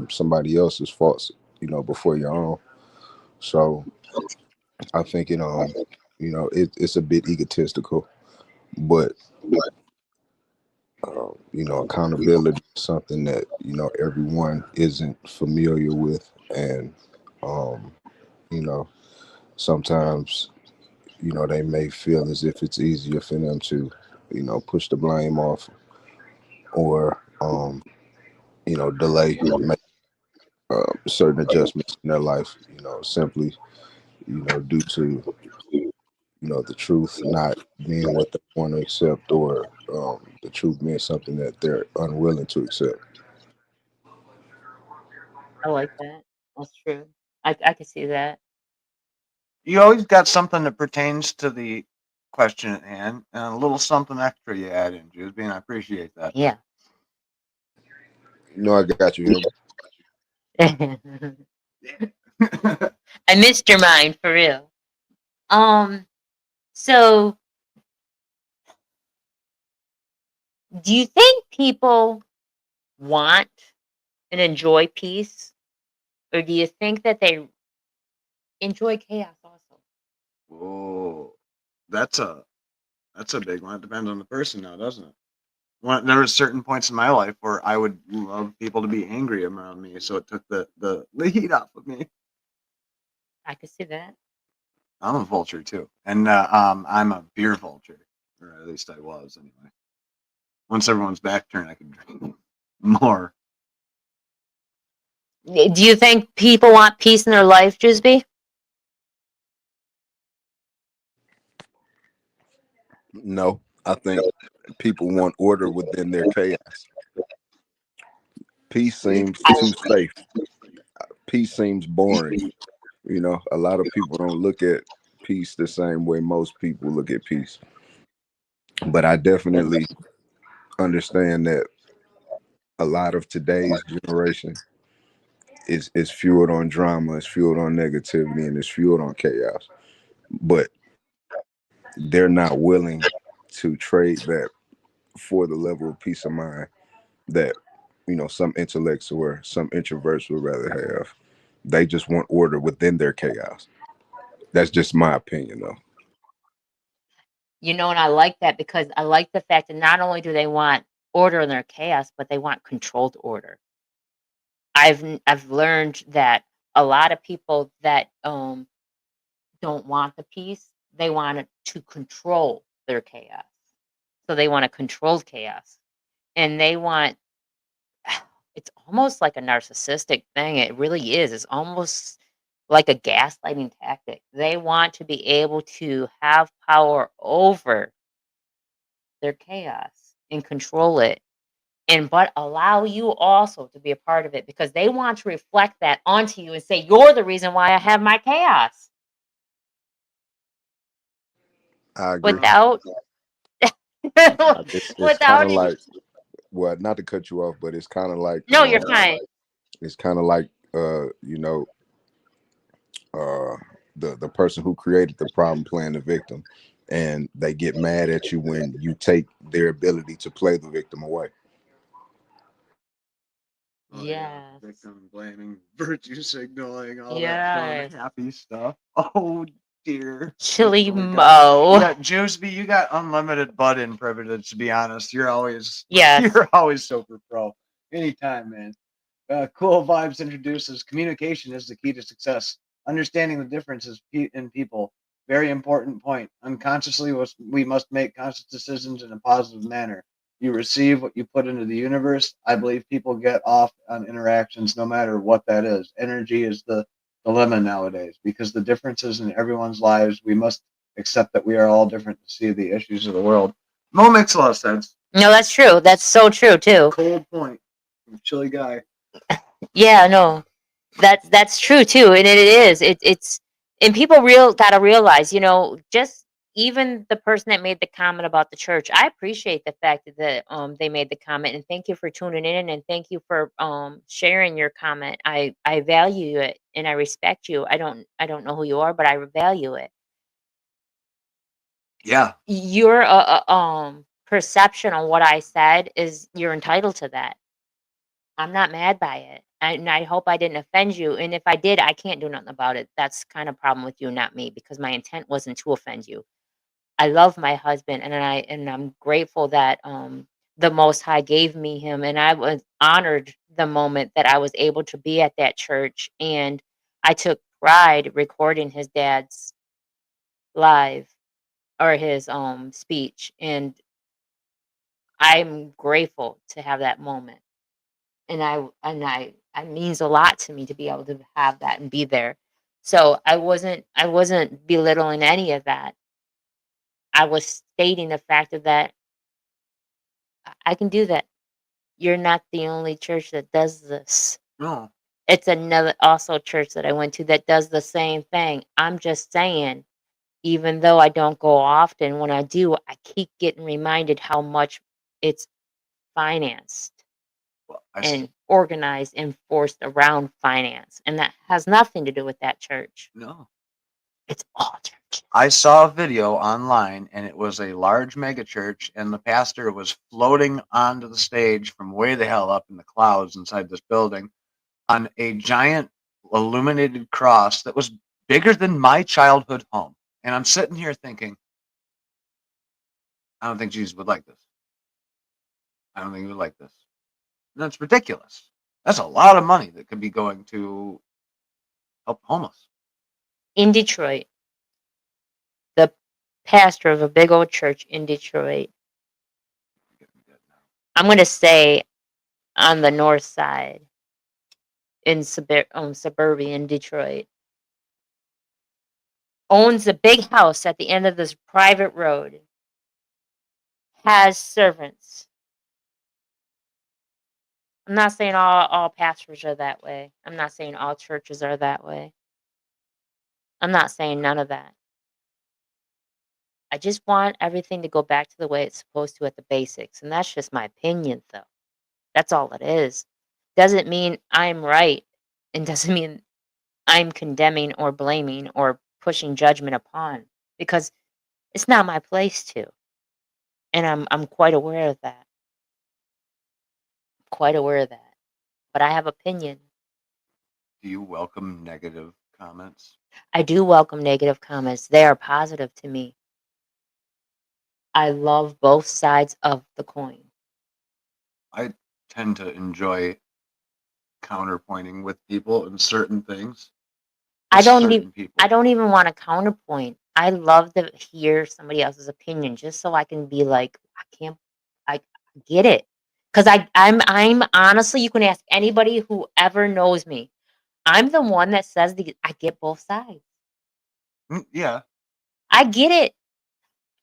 somebody else's faults, before your own. So I think it's a bit egotistical, but accountability is something that everyone isn't familiar with, and um, you know sometimes they may feel as if it's easier for them to push the blame off, or delay make certain adjustments in their life, simply due to the truth not being what they want to accept, or the truth being something that they're unwilling to accept. I like that. That's true. I can see that. You always got something that pertains to the question at hand, and a little something extra you add in, Jusby, and I appreciate that. Yeah. I got you, Hilbert. I missed your mind for real. Um, so do you think people want and enjoy peace, or do you think that they enjoy chaos also? Oh, that's a that's a big one. It depends on the person now, doesn't it? There were certain points in my life where I would love people to be angry around me, so it took the heat off of me. I could see that. I'm a vulture too, and I'm a beer vulture, or at least I was anyway. Once everyone's back turned, I could drink more. Do you think people want peace in their life, Jusby? No, I think people want order within their chaos. Peace seems too safe. Peace seems boring. You know, a lot of people don't look at peace the same way most people look at peace. But I definitely understand that a lot of today's generation is fueled on drama, is fueled on negativity, and is fueled on chaos. But they're not willing to trade that for the level of peace of mind that some intellects or some introverts would rather have. They just want order within their chaos. That's just my opinion, though. And I like that because I like the fact that not only do they want order in their chaos, but they want controlled order. I've learned that a lot of people that don't want the peace, they want it to control their chaos. So they want a controlled chaos, and they want. It's almost like a narcissistic thing. It really is. It's almost like a gaslighting tactic. They want to be able to have power over their chaos and control it, and but allow you also to be a part of it because they want to reflect that onto you and say you're the reason why I have my chaos. I agree. Without It's kind without of any. like, well, not to cut you off, but it's kind of like No, you're fine. it's kind of like uh the person who created the problem playing the victim, and they get mad at you when you take their ability to play the victim away. Oh yeah, Yes. victim blaming, virtue signaling, all that Yes. fun, happy stuff. Oh dear. Chili Oh my God. Mo. Yeah, Juiceby, you got unlimited butt-in privilege. To be honest, Yes. you're always super pro. Anytime, man. Cool Vibes introduces communication is the key to success. Understanding the differences in people, very important point. Unconsciously, we must make conscious decisions in a positive manner. You receive what you put into the universe. I believe people get off on interactions no matter what that is. Energy is the dilemma nowadays because the differences in everyone's lives, we must accept that we are all different to see the issues of the world. Mo makes a lot of sense. No, that's true. That's so true too. Cold point. Chilly guy. Yeah, no. That's true too. And it is. It's and people gotta realize, just even the person that made the comment about the church, I appreciate the fact that they made the comment, and thank you for tuning in, and thank you for sharing your comment. I value it and I respect you. I don't know who you are, but I value it. Yeah. Your perception on what I said is you're entitled to that. I'm not mad by it. And I hope I didn't offend you. And if I did, I can't do nothing about it. That's kind of problem with you, not me, because my intent wasn't to offend you. I love my husband, and I'm grateful that the Most High gave me him, and I was honored the moment that I was able to be at that church, and I took pride recording his dad's live or his speech, and I'm grateful to have that moment. And I means a lot to me to be able to have that and be there. So I wasn't belittling any of that. I was stating the fact of that I can do that. You're not the only church that does this. No. It's another also church that I went to that does the same thing. I'm just saying, even though I don't go often, when I do, I keep getting reminded how much it's financed Well, and organized and forced around finance. And that has nothing to do with that church. no. It's all church. I saw a video online and it was a large mega church and the pastor was floating onto the stage from way the hell up in the clouds inside this building on a giant illuminated cross that was bigger than my childhood home. And I'm sitting here thinking, I don't think Jesus would like this. I don't think you would like this. And that's ridiculous. That's a lot of money that could be going to help homeless. In Detroit, the pastor of a big old church in Detroit, I'm going to say on the north side in suburban Detroit, owns a big house at the end of this private road, has servants. I'm not saying all pastors are that way. I'm not saying all churches are that way. I'm not saying none of that. I just want everything to go back to the way it's supposed to at the basics. And that's just my opinion, though. That's all it is. Doesn't mean I'm right, and doesn't mean I'm condemning or blaming or pushing judgment upon, because it's not my place to. And I'm quite aware of that. Quite aware of that. But I have opinion. Do you welcome negative comments? I do welcome negative comments. They are positive to me. I love both sides of the coin. I tend to enjoy counterpointing with people in certain things. I With don't certain even people. I don't even want to counterpoint. I love to hear somebody else's opinion just so I can be like, I get it. Cuz I'm honestly, you can ask anybody who ever knows me. I'm the one that says I get both sides. Yeah. I get it.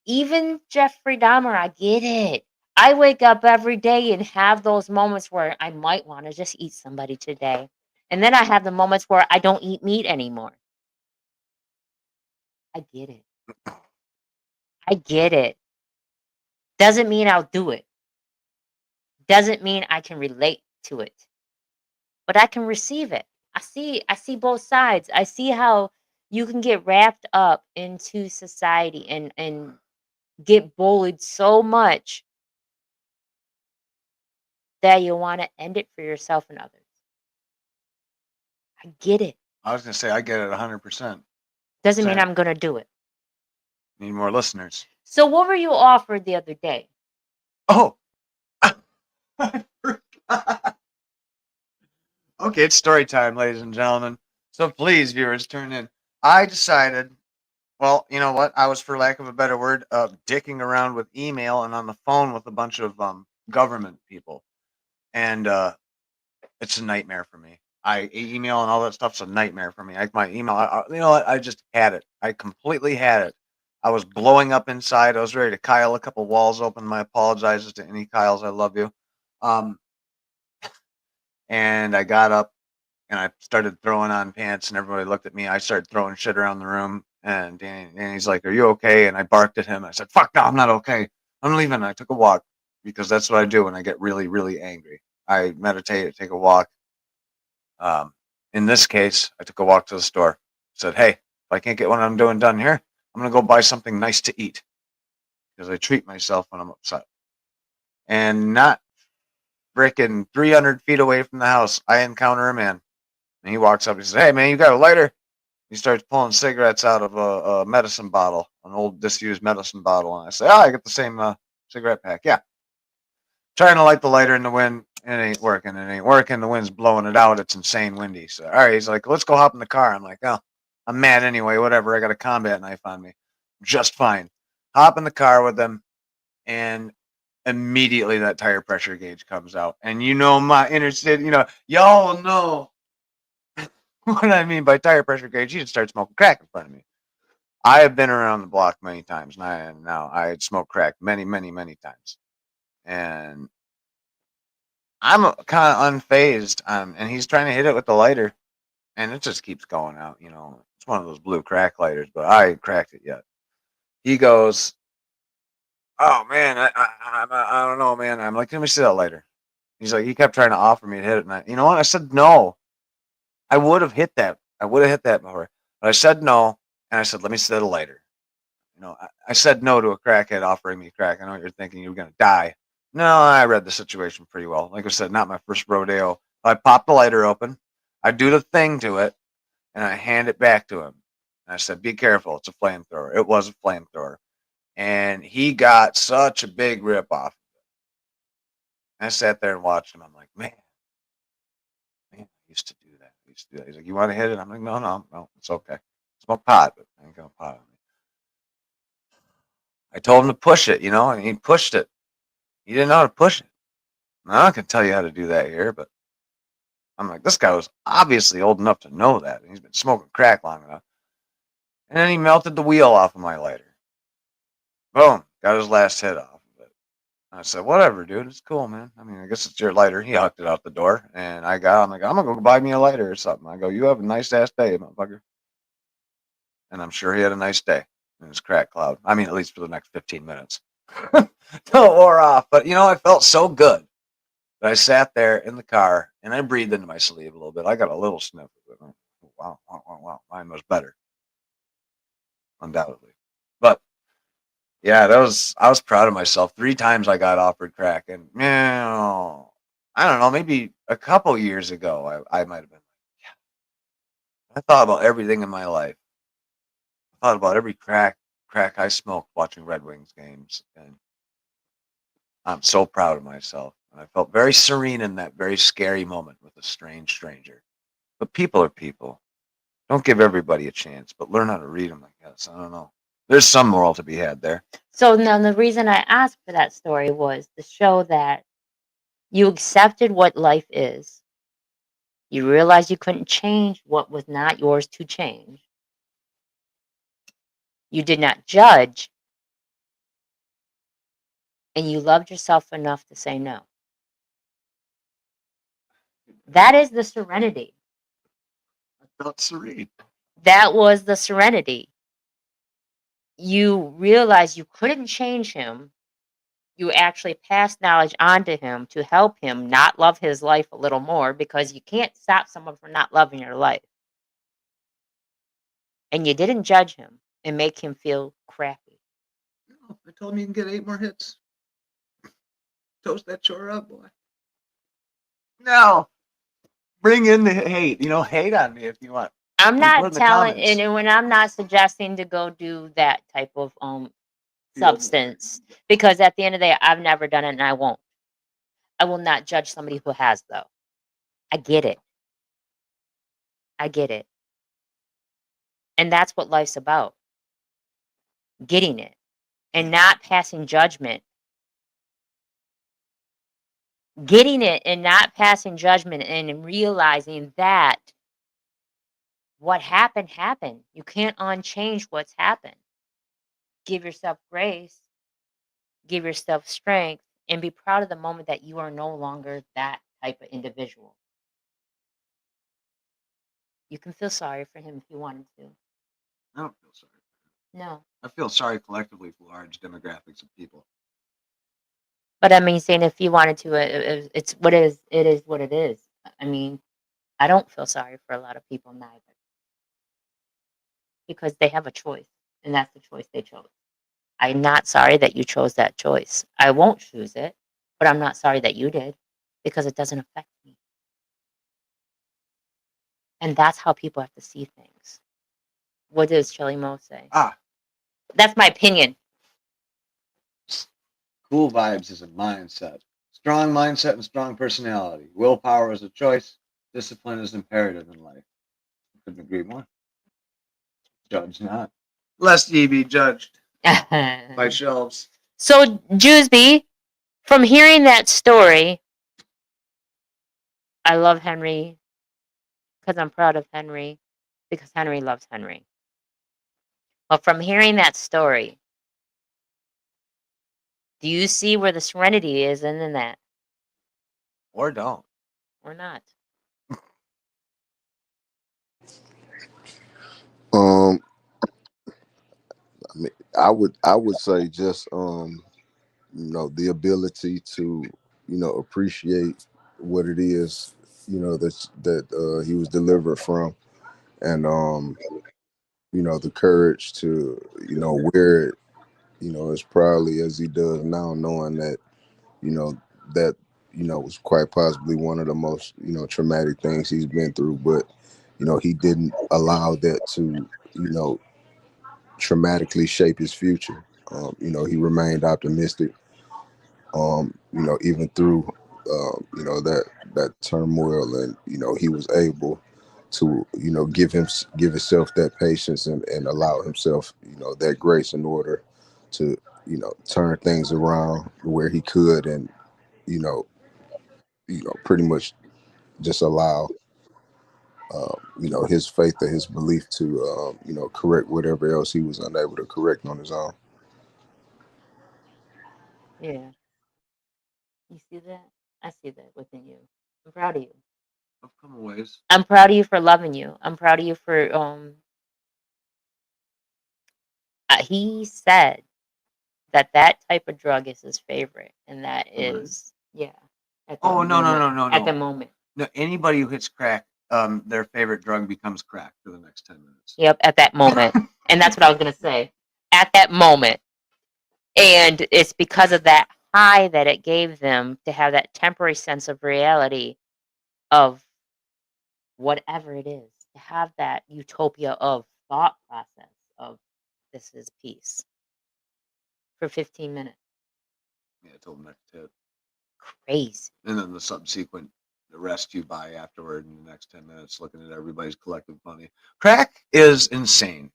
Even Jeffrey Dahmer, I get it. I wake up every day and have those moments where I might want to just eat somebody today. And then I have the moments where I don't eat meat anymore. I get it. I get it. Doesn't mean I'll do it. Doesn't mean I can relate to it. But I can receive it. I see both sides. I see how you can get wrapped up into society and get bullied so much that you want to end it for yourself and others. I get it. I was going to say, I get it 100%. Doesn't mean Same. I'm going to do it. Need more listeners. So what were you offered the other day? Oh, I forgot. Okay, it's story time, ladies and gentlemen. So please, viewers, turn in. I decided, well, you know what? I was, for lack of a better word, dicking around with email and on the phone with a bunch of government people. And it's a nightmare for me. Email and all that stuff's a nightmare for me. My email, you know what? I just had it. I completely had it. I was blowing up inside. I was ready to Kyle a couple walls open. My apologizes to any Kyles. I love you. And I got up and I started throwing on pants, and everybody looked at me. I started throwing shit around the room, and Danny's like, "Are you okay?" And I barked at him. I said, "Fuck no, I'm not okay. I'm leaving." I took a walk because that's what I do when I get really, really angry. I meditate, I take a walk. In this case, I took a walk to the store. Said, "Hey, if I can't get what I'm doing done here, I'm gonna go buy something nice to eat because I treat myself when I'm upset." And not freaking 300 feet away from the house, I encounter a man. And he walks up. He says, "Hey, man, you got a lighter?" He starts pulling cigarettes out of a medicine bottle, an old disused medicine bottle. And I say, "Oh, I got the same cigarette pack." Yeah. Trying to light the lighter in the wind. It ain't working. It ain't working. The wind's blowing it out. It's insane windy. So, all right. He's like, "Let's go hop in the car." I'm like, "Oh, I'm mad anyway. Whatever. I got a combat knife on me. Just fine." Hop in the car with them. And immediately that tire pressure gauge comes out. And you know, my inner city, y'all know what I mean by tire pressure gauge. You just start smoking crack in front of me. I have been around the block many times, and now I had smoked crack many, many, many times. And I'm kind of unfazed. And he's trying to hit it with the lighter, and it just keeps going out. It's one of those blue crack lighters, but I ain't cracked it yet. He goes, "Oh man, I don't know, man." I'm like, "Let me see that lighter." He's like, he kept trying to offer me to hit it, and you know what? I said no. I would have hit that. I would have hit that before, but I said no, and I said, "Let me see the lighter." I said no to a crackhead offering me crack. I know what you're thinking. You're going to die. No, I read the situation pretty well. Like I said, not my first rodeo. I pop the lighter open. I do the thing to it, and I hand it back to him. And I said, "Be careful. It's a flamethrower." It was a flamethrower. And he got such a big rip off. I sat there and watched him. I'm like, man, I used to do that. I used to do that. He's like, you want to hit it? I'm like, no, it's okay. Smoke pot, but I ain't gonna pot on me. I told him to push it, and he pushed it. He didn't know how to push it. Now, I can tell you how to do that here, but I'm like, this guy was obviously old enough to know that. And he's been smoking crack long enough. And then he melted the wheel off of my lighter. Boom, got his last hit off of it. I said, whatever, dude, it's cool, man. I mean, I guess it's your lighter. He hucked it out the door, and I'm like, I'm gonna go buy me a lighter or something. I go, you have a nice ass day, motherfucker. And I'm sure he had a nice day in his crack cloud. I mean, at least for the next 15 minutes. Don't wore off. But, I felt so good that I sat there in the car and I breathed into my sleeve a little bit. I got a little sniff of it. Wow. Mine was better, undoubtedly. But, yeah, I was proud of myself. 3 times I got offered crack. And, I don't know, maybe a couple years ago, I might have been like, yeah. I thought about everything in my life. I thought about every crack I smoked watching Red Wings games, and I'm so proud of myself. And I felt very serene in that very scary moment with a strange stranger. But people are people. Don't give everybody a chance, but learn how to read them, I guess. I don't know. There's some moral to be had there. So now the reason I asked for that story was to show that you accepted what life is. You realized you couldn't change what was not yours to change. You did not judge, and you loved yourself enough to say no. That is the serenity. I felt serene. That was the serenity. You realized you couldn't change him. You actually passed knowledge on to him to help him not love his life a little more, because you can't stop someone from not loving your life. And you didn't judge him and make him feel crappy. No, I told him you can get 8 more hits. Toast that chore up, boy. No. Bring in the hate. Hate on me if you want. I'm Put it in not the telling, comments. and when I'm not suggesting to go do that type of substance, because at the end of the day, I've never done it and I won't. I will not judge somebody who has, though. I get it. I get it. And that's what life's about. Getting it and not passing judgment. Getting it and not passing judgment, and realizing that what happened happened. You can't unchange what's happened. Give yourself grace, give yourself strength, and be proud of the moment that you are no longer that type of individual. You can feel sorry for him if you wanted to. I don't feel sorry. No. I feel sorry collectively for large demographics of people. But I mean, saying if you wanted to, it's what it is. It is what it is. I mean, I don't feel sorry for a lot of people neither, because they have a choice, and that's the choice they chose. I'm not sorry that you chose that choice. I won't choose it, but I'm not sorry that you did, because it doesn't affect me. And that's how people have to see things. What does Shelly Mo say? That's my opinion. Cool vibes is a mindset. Strong mindset and strong personality. Willpower is a choice. Discipline is imperative in life. Couldn't agree more. Judge not, lest ye be judged by shelves. So, Jewsby, from hearing that story, I love Henry because I'm proud of Henry, because Henry loves Henry. But from hearing that story, do you see where the serenity is in that, Or don't. or not? Um, I mean, I would say just the ability to appreciate what it is that he was delivered from, and the courage to wear it as proudly as he does now, knowing that you know that was quite possibly one of the most traumatic things he's been through, but he didn't allow that to traumatically shape his future. He remained optimistic, even through that turmoil, and he was able to give himself that patience, and allow himself that grace in order to turn things around where he could, and you know pretty much just allow his faith or his belief to correct whatever else he was unable to correct on his own. Yeah. You see that? I see that within you. I'm proud of you. I've come a ways. I'm proud of you for loving you. I'm proud of you for he said that that type of drug is his favorite, and that Right. is yeah. At Oh, no, no, moment, no, no, at the no. moment. No, anybody who hits crack, their favorite drug becomes crack for the next 10 minutes. Yep, at that moment. And that's what I was gonna say. At that moment. And it's because of that high that it gave them to have that temporary sense of reality of whatever it is, to have that utopia of thought process of this is peace for 15 minutes. Yeah, till the next hit. Crazy. And then the subsequent arrest you by afterward in the next 10 minutes, looking at everybody's collective money. Crack is insane.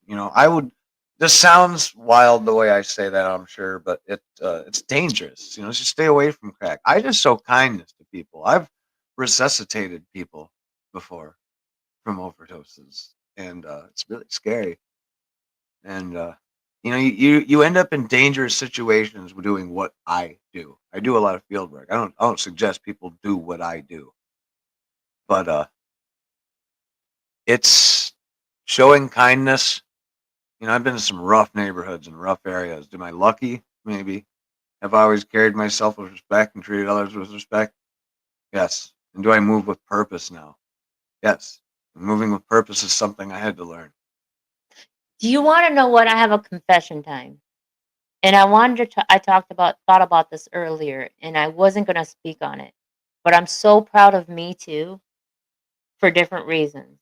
This sounds wild the way I say that, I'm sure, but it's dangerous. Just stay away from crack. I just show kindness to people. I've resuscitated people before from overdoses, and it's really scary. And you end up in dangerous situations doing what I do. I do a lot of field work. I don't suggest people do what I do, but it's showing kindness. I've been in some rough neighborhoods and rough areas. Am I lucky? Maybe. Have I always carried myself with respect and treated others with respect? Yes. And do I move with purpose now? Yes. And moving with purpose is something I had to learn. Do you want to know what? I have a confession time. And I thought about this earlier, and I wasn't going to speak on it. But I'm so proud of me too for different reasons.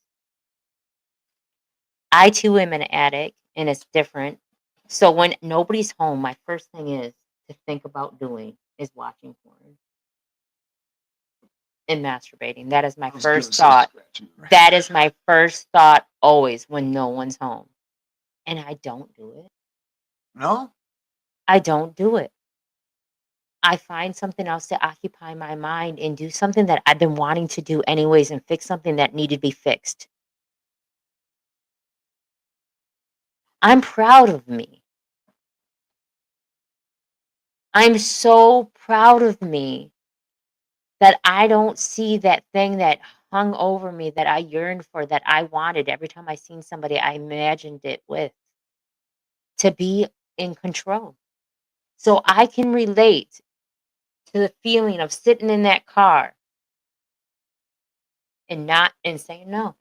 I too am an addict, and it's different. So when nobody's home, my first thing is to think about doing is watching porn and masturbating. That is my I was gonna first say thought. scratching your That head. is my first thought always when no one's home. And I don't do it. No? I don't do it. I find something else to occupy my mind and do something that I've been wanting to do anyways and fix something that needed to be fixed. I'm proud of me. I'm so proud of me that I don't see that thing that hung over me that I yearned for, that I wanted. Every time I seen somebody, I imagined it with to be in control. So I can relate to the feeling of sitting in that car and saying no.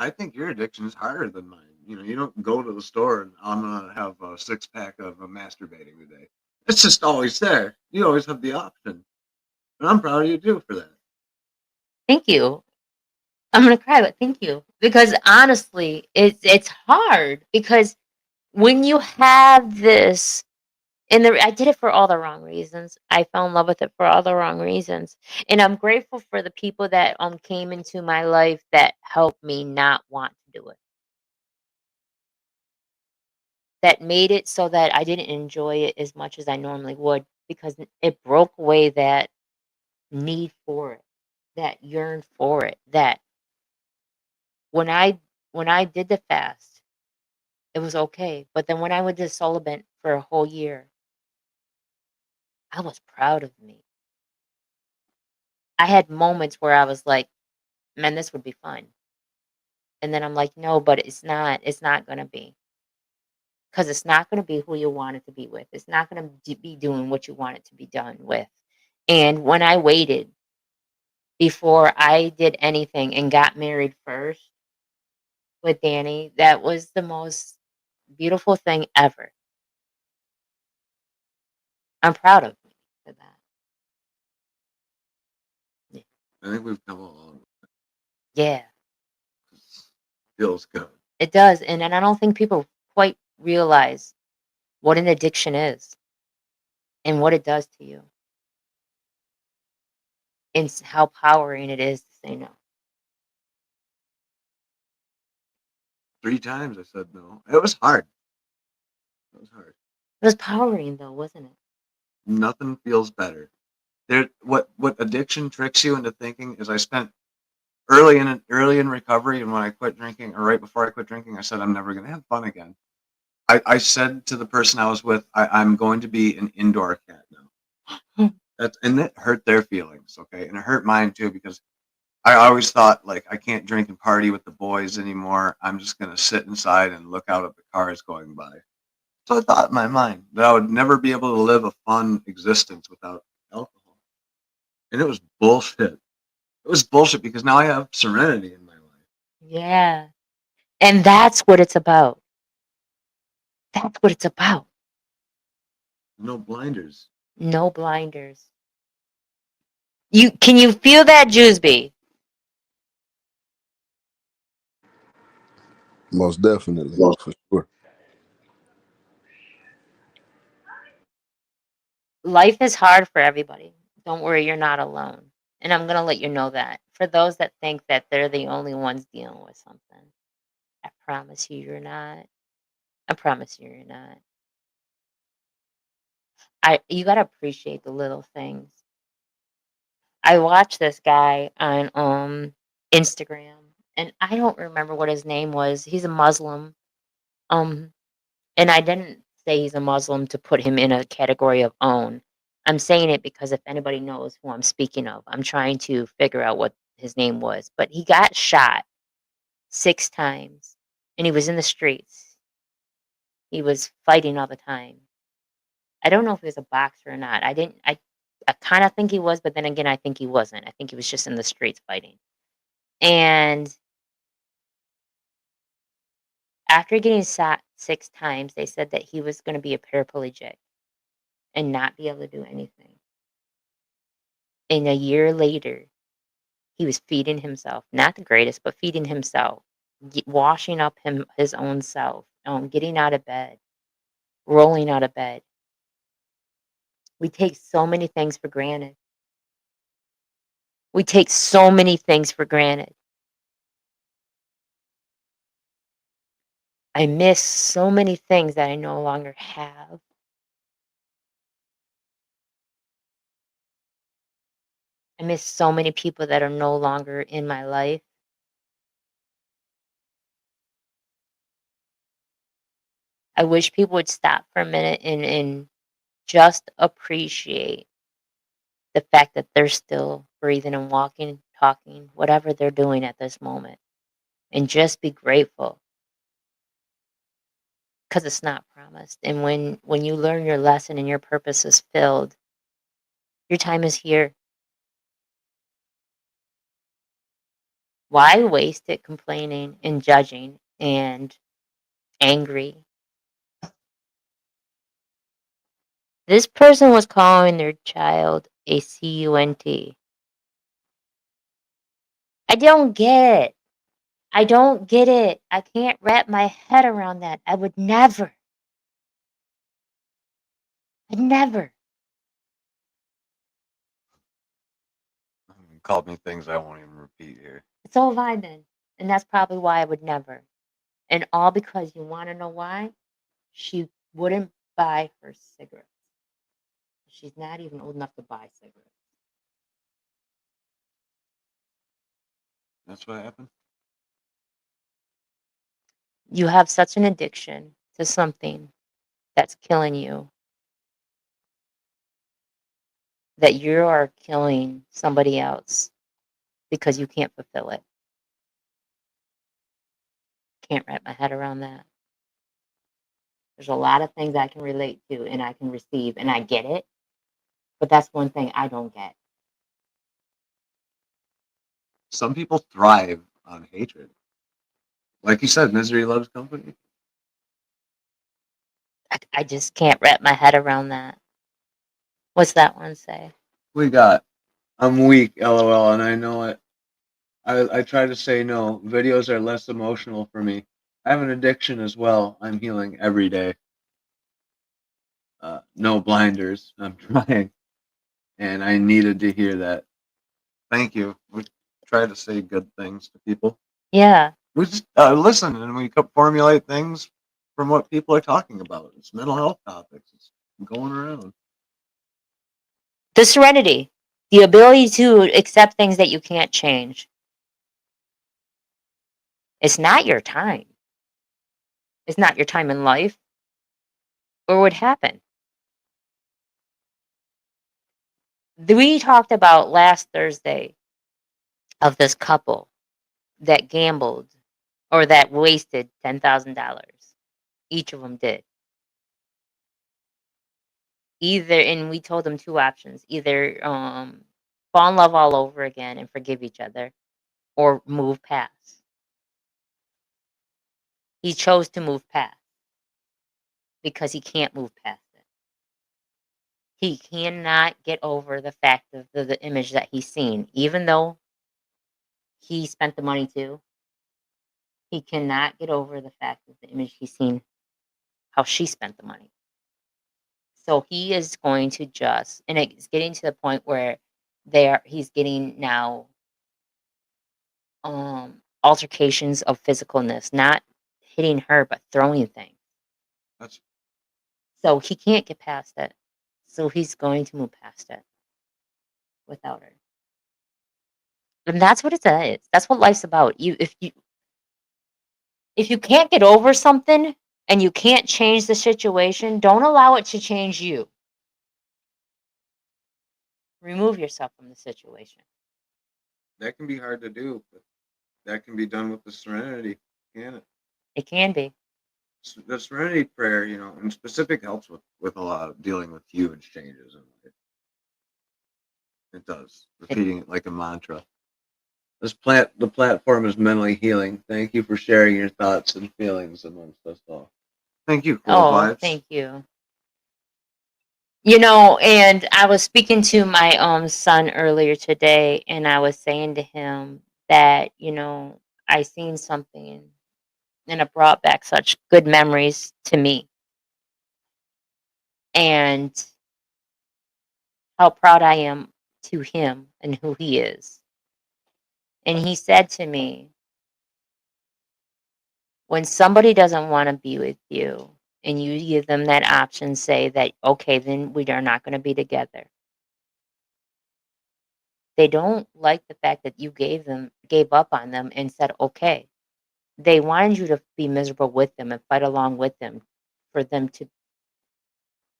I think your addiction is harder than mine. You don't go to the store and I'm gonna have a 6-pack of masturbating today. It's just always there. You always have the option, and I'm proud of you too for that. Thank you. I'm gonna cry, but thank you. Because honestly, it's hard because when you have this and I did it for all the wrong reasons. I fell in love with it for all the wrong reasons. And I'm grateful for the people that came into my life that helped me not want to do it. That made it so that I didn't enjoy it as much as I normally would because it broke away that need for it, that yearn for it, that when I did the fast, it was okay. But then when I went to celibate for a whole year, I was proud of me. I had moments where I was like, man, this would be fun. And then I'm like, no, but it's not gonna be. Because it's not gonna be who you want it to be with. It's not gonna be doing what you want it to be done with. And when I waited before I did anything and got married first with Danny, that was the most beautiful thing ever. I'm proud of me for that. Yeah. I think we've come a long way. Yeah, Feels good. it does. And I don't think people quite realize what an addiction is and what it does to you. and how powering it is to say no. 3 times I said no. It was hard. It was hard. It was powering though, wasn't it? Nothing feels better. What addiction tricks you into thinking is I spent early in recovery, and when I quit drinking, or right before I quit drinking, I said I'm never going to have fun again. I said to the person I was with, I'm going to be an indoor cat now. And it hurt their feelings, okay, and it hurt mine too, because I always thought, like, I can't drink and party with the boys anymore. I'm just going to sit inside and look out at the cars going by. So I thought in my mind that I would never be able to live a fun existence without alcohol. And it was bullshit. It was bullshit because now I have serenity in my life. Yeah. And that's what it's about. That's what it's about. No blinders. No blinders. Can you feel that, Jewsby? Most definitely, for sure. Life is hard for everybody. Don't worry, you're not alone. And I'm gonna let you know that. For those that think that they're the only ones dealing with something, I promise you you're not. I promise you you're not. You gotta appreciate the little things. I watched this guy on Instagram, and I don't remember what his name was. He's a Muslim. Um and I didn't say he's a Muslim to put him in a category of own. I'm saying it because if anybody knows who I'm speaking of, I'm trying to figure out what his name was. But he got shot 6 times and he was in the streets. He was fighting all the time. I don't know if he was a boxer or not. I kind of think he was, but then again, I think he wasn't. I think he was just in the streets fighting. And after getting shot 6 times, they said that he was going to be a paraplegic and not be able to do anything. And a year later, he was feeding himself, not the greatest, but feeding himself, washing up his own self, getting out of bed, rolling out of bed. We take so many things for granted. We take so many things for granted. I miss so many things that I no longer have. I miss so many people that are no longer in my life. I wish people would stop for a minute and just appreciate the fact that they're still breathing and walking, talking, whatever they're doing at this moment, and just be grateful because it's not promised. And when you learn your lesson and your purpose is filled, your time is here. Why waste it complaining and judging and angry? This person was calling their child a cunt. I don't get it. I don't get it. I can't wrap my head around that. I would never. I'd never. You called me things I won't even repeat here. So have I been. And that's probably why I would never. And all because you want to know why? She wouldn't buy her cigarettes. She's not even old enough to buy cigarettes. That's what happened. You have such an addiction to something that's killing you that you are killing somebody else because you can't fulfill it. Can't wrap my head around that. There's a lot of things I can relate to and I can receive and I get it. But that's one thing I don't get. Some people thrive on hatred. Like you said, misery loves company. I just can't wrap my head around that. What's that one say? We got, I'm weak, lol, and I know it. I try to say no. Videos are less emotional for me. I have an addiction as well. I'm healing every day. No blinders. I'm trying. And I needed to hear that. Thank you. We try to say good things to people. Yeah. We just listen and we formulate things from what people are talking about. It's mental health topics. It's going around. The serenity, the ability to accept things that you can't change. It's not your time. It's not your time in life or what happened. We talked about last Thursday of this couple that gambled or that wasted $10,000. Each of them did. Either, and we told them two options: either fall in love all over again and forgive each other, or move past. He chose to move past because he can't move past it. He cannot get over the fact of the image that he's seen, even though he spent the money too. He cannot get over the fact of the image he's seen, how she spent the money. So he is going to just, and it's getting to the point where he's getting now altercations of physicalness, not hitting her, but throwing things. That's So he can't get past it. So he's going to move past it without her. And that's what it is. That's what life's about. If you can't get over something and you can't change the situation, don't allow it to change you. Remove yourself from the situation. that can be hard to do, but that can be done with the serenity, can it? It can be. The serenity prayer, in specific, helps with a lot of dealing with huge changes in life. It does. Repeating it like a mantra. The platform is mentally healing. Thank you for sharing your thoughts and feelings amongst us all. Thank you, Cool Oh, Vibes. thank you. And I was speaking to my son earlier today, and I was saying to him that, I seen something and it brought back such good memories to me. And how proud I am to him and who he is. And he said to me, when somebody doesn't want to be with you and you give them that option, say that, okay, then we are not going to be together. They don't like the fact that you gave up on them and said, okay. They wanted you to be miserable with them and fight along with them for them to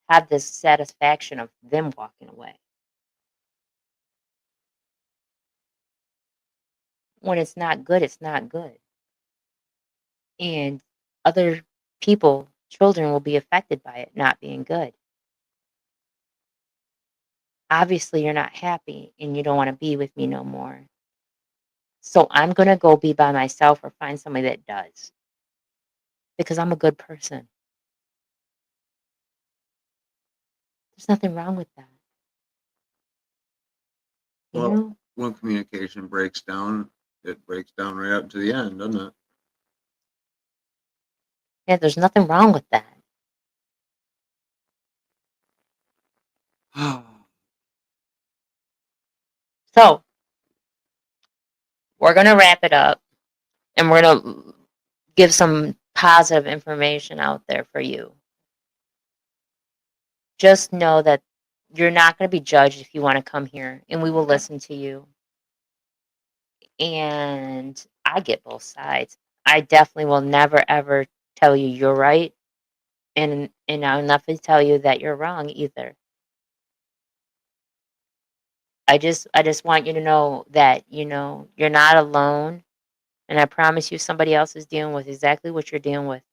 have this satisfaction of them walking away. When it's not good, it's not good. And other people, children, will be affected by it not being good. Obviously, you're not happy and you don't want to be with me no more. So I'm going to go be by myself or find somebody that does. Because I'm a good person. There's nothing wrong with that. Well, when communication breaks down, it breaks down right up to the end, doesn't it? Yeah, there's nothing wrong with that. So, we're going to wrap it up and we're going to give some positive information out there for you. Just know that you're not going to be judged if you want to come here, and we will listen to you. And I get both sides. I definitely will never ever tell you you're right, and I'll never tell you that you're wrong either. I just want you to know that you're not alone, and I promise you somebody else is dealing with exactly what you're dealing with.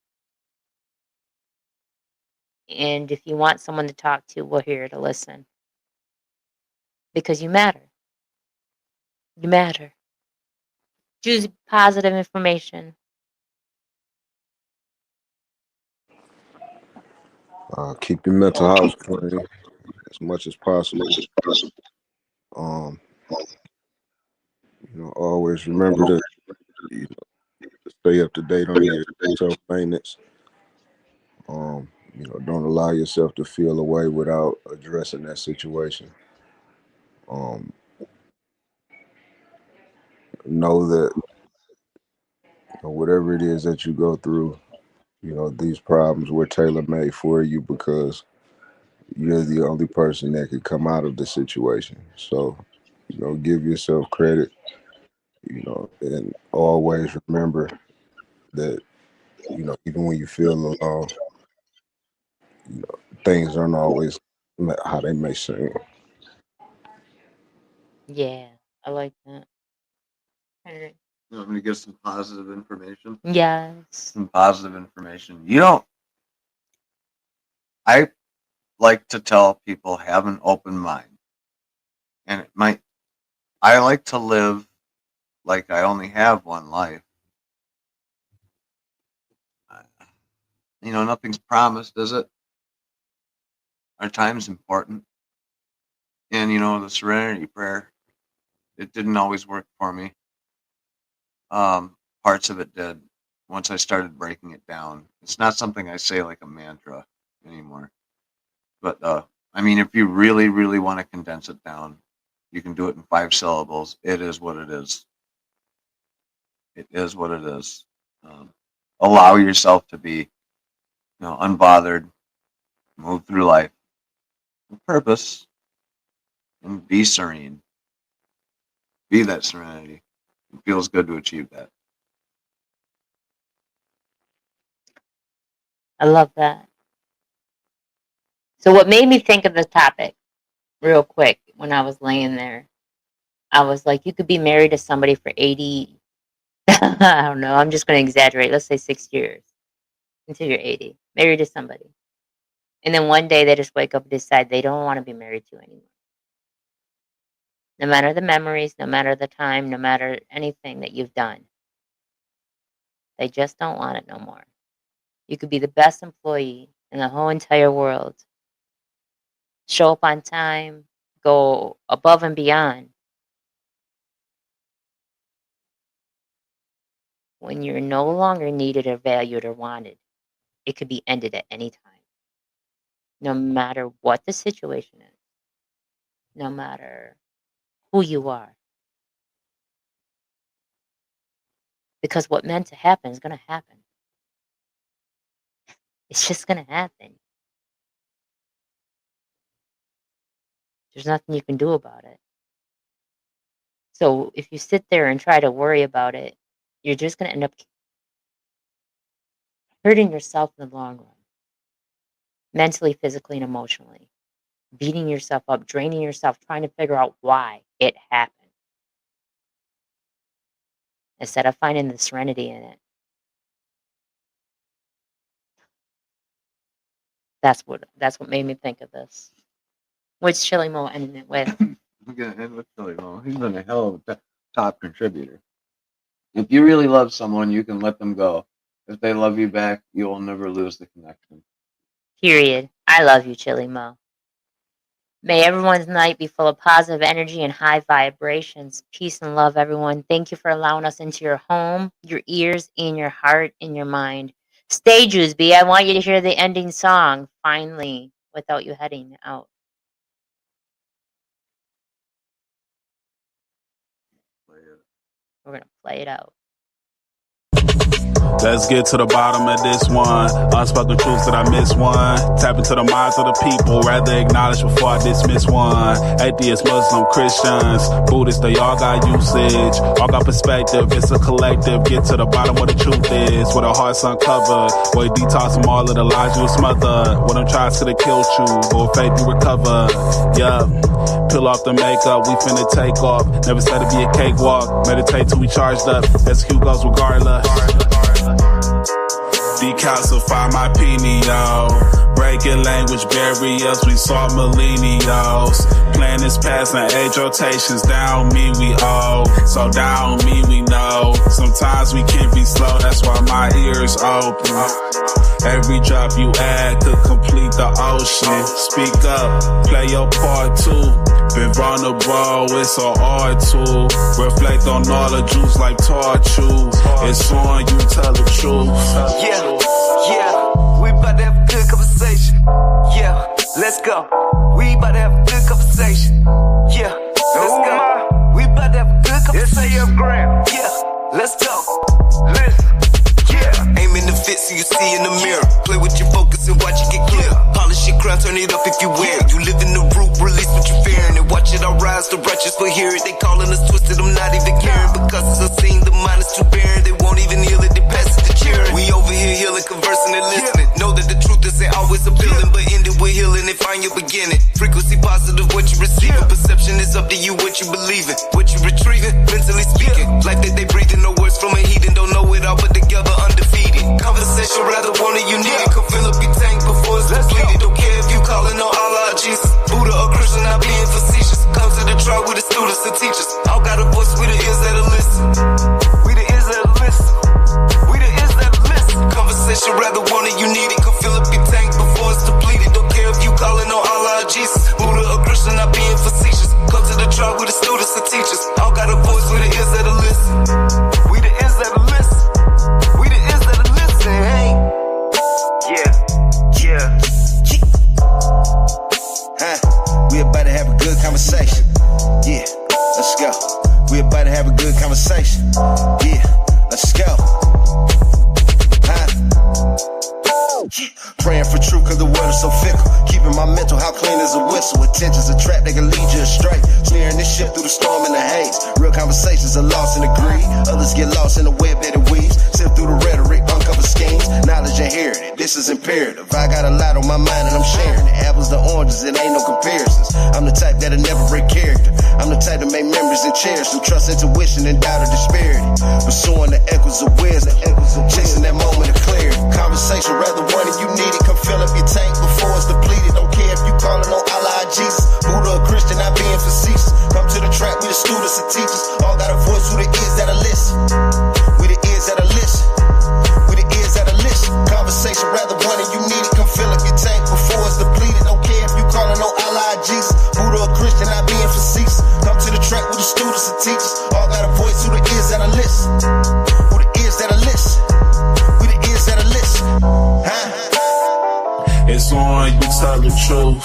And if you want someone to talk to, we're here to listen because you matter. You matter. Choose positive information. Keep your mental house clean as much as possible. Um, always remember to stay up to date on your self maintenance. Don't allow yourself to feel away without addressing that situation. Um, know that whatever it is that you go through, these problems were tailor made for you because you're the only person that could come out of the situation. So, give yourself credit, and always remember that, even when you feel alone, things aren't always how they may seem. Yeah, I like that. Henry. You want me to give some positive information? Yes. Some positive information. I like to tell people have an open mind. And I like to live like I only have one life. Nothing's promised, is it? Our time's important. And, the Serenity prayer, it didn't always work for me. Parts of it did once I started breaking it down. It's not something I say like a mantra anymore. But, if you really, really want to condense it down, you can do it in 5 syllables. It is what it is. It is what it is. Allow yourself to be, unbothered, move through life with purpose, and be serene. Be that serenity. It feels good to achieve that. I love that. So what made me think of the topic real quick when I was laying there, I was like, you could be married to somebody for 80, I don't know, I'm just going to exaggerate. Let's say 6 years until you're 80, married to somebody. And then one day they just wake up and decide they don't want to be married to anymore. No matter the memories, no matter the time, no matter anything that you've done. They just don't want it no more. You could be the best employee in the whole entire world. Show up on time, go above and beyond. When you're no longer needed or valued or wanted, it could be ended at any time. No matter what the situation is, no matter who you are. Because what meant to happen is going to happen. It's just going to happen. There's nothing you can do about it. So if you sit there and try to worry about it, you're just going to end up hurting yourself in the long run. Mentally, physically, and emotionally. Beating yourself up, draining yourself, trying to figure out why it happened. Instead of finding the serenity in it. That's what made me think of this. What's Chili Mo ending it with? I'm going to end with Chili Mo. He's been a hell of a top contributor. If you really love someone, you can let them go. If they love you back, you will never lose the connection. Period. I love you, Chili Mo. May everyone's night be full of positive energy and high vibrations. Peace and love, everyone. Thank you for allowing us into your home, your ears, and your heart, and your mind. Stay, Jewsby. I want you to hear the ending song, finally, without you heading out. We're going to play it out. Let's get to the bottom of this one. Unspoken truths that I miss one. Tap into the minds of the people, rather acknowledge before I dismiss one. Atheists, Muslim, Christians, Buddhists, they all got usage, all got perspective. It's a collective. Get to the bottom what the truth is, where the heart's uncovered, where you detox from all of the lies you smothered. When them tries could have killed you, but with faith you recover. Yeah, peel off the makeup, we finna take off. Never said it'd be a cakewalk. Meditate till we charged up. Execute goes regardless. Decalcify my pineal. Breaking language barriers, we saw millennials. Planets passing age rotations, down me we owe. So down me we know. Sometimes we can be slow, that's why my ears open. Every drop you add could complete the ocean. Speak up, play your part too. Been vulnerable, it's an art tool. Reflect on all the juice like torture. It's on you, tell the truth. Yeah, we about to have a good conversation. Yeah, let's go. We about to have a good conversation. Yeah, let's go. We about to have a good conversation. let's go. Listen, yeah. Aim in the fit so you see in the mirror. Play with your focus and watch it get clear. Polish your crown, turn it up if you wear it. You live in the root, release what you're fearing. And watch it all rise, the righteous will hear it. They calling us twisted, I'm not even caring. Because it's unseen, the mind is too barren. They won't even heal it, they pass it to cheering. We over here healing, conversing and listening. Know that the truth isn't always appealing, but end it with healing and find your beginning. Frequency positive, what you receiving. Perception is up to you, what you believing. What you retrieving, mentally speaking. Life that they breathing, no words from a heathen. Don't know it all, but together undefeated. Conversation, rather want it, you need it. Come fill up your tank before it's depleted. Don't care if you calling on Allah or Jesus, Buddha or Christian, not being facetious. Come to the trial with the students and teachers. All got a voice, we the ears that'll listen. We the ears that'll listen. We the ears that'll listen. Conversation, rather want it, you need it. Come fill up your tank before it's depleted. Don't care if you calling on Allah or Jesus, Buddha or Christian, not being facetious. Come to the trial with the students and teachers. All got a voice, we the ears that'll listen. We the ears that'll listen. We the ears that'll listen, hey. Yeah, yeah. We about to have a good conversation. Yeah, let's go. We about to have a good conversation. Yeah, let's go. Praying for truth cause the world is so fickle. Keeping my mental how clean as a whistle. Attention's a trap, they can lead you astray. Steering this ship through the storm and the haze. Real conversations are lost in the greed. Others get lost in the web that it weaves. Sift through the rhetoric, uncover schemes. Knowledge inherited, this is imperative. I got a lot on my mind and I'm sharing it. Apples to oranges, it ain't no comparisons. I'm the type that'll never break character. I'm the type to make memories and cherish them. Trust intuition and doubt of disparity. Pursuing the echoes of wisdom. Chasing that moment of clarity. Conversation rather one and you need it. Come fill up your tank before it's depleted. Don't care if you calling on Allah or Jesus, Buddha or Christian, not being facetious. Come to the track with the students and teachers. All got a voice, who the ears that'll listen. We the ears that'll listen. We the ears that'll listen. Conversation rather one and you need it. Come fill up your tank before it's depleted. Don't care if you calling on Allah or Jesus, Buddha or Christian, not being facetious. Come to the track with the students and teachers. All got a voice, who the ears that'll listen. Who the ears that'll listen. We the ears that'll listen. It's on, you tell the truth.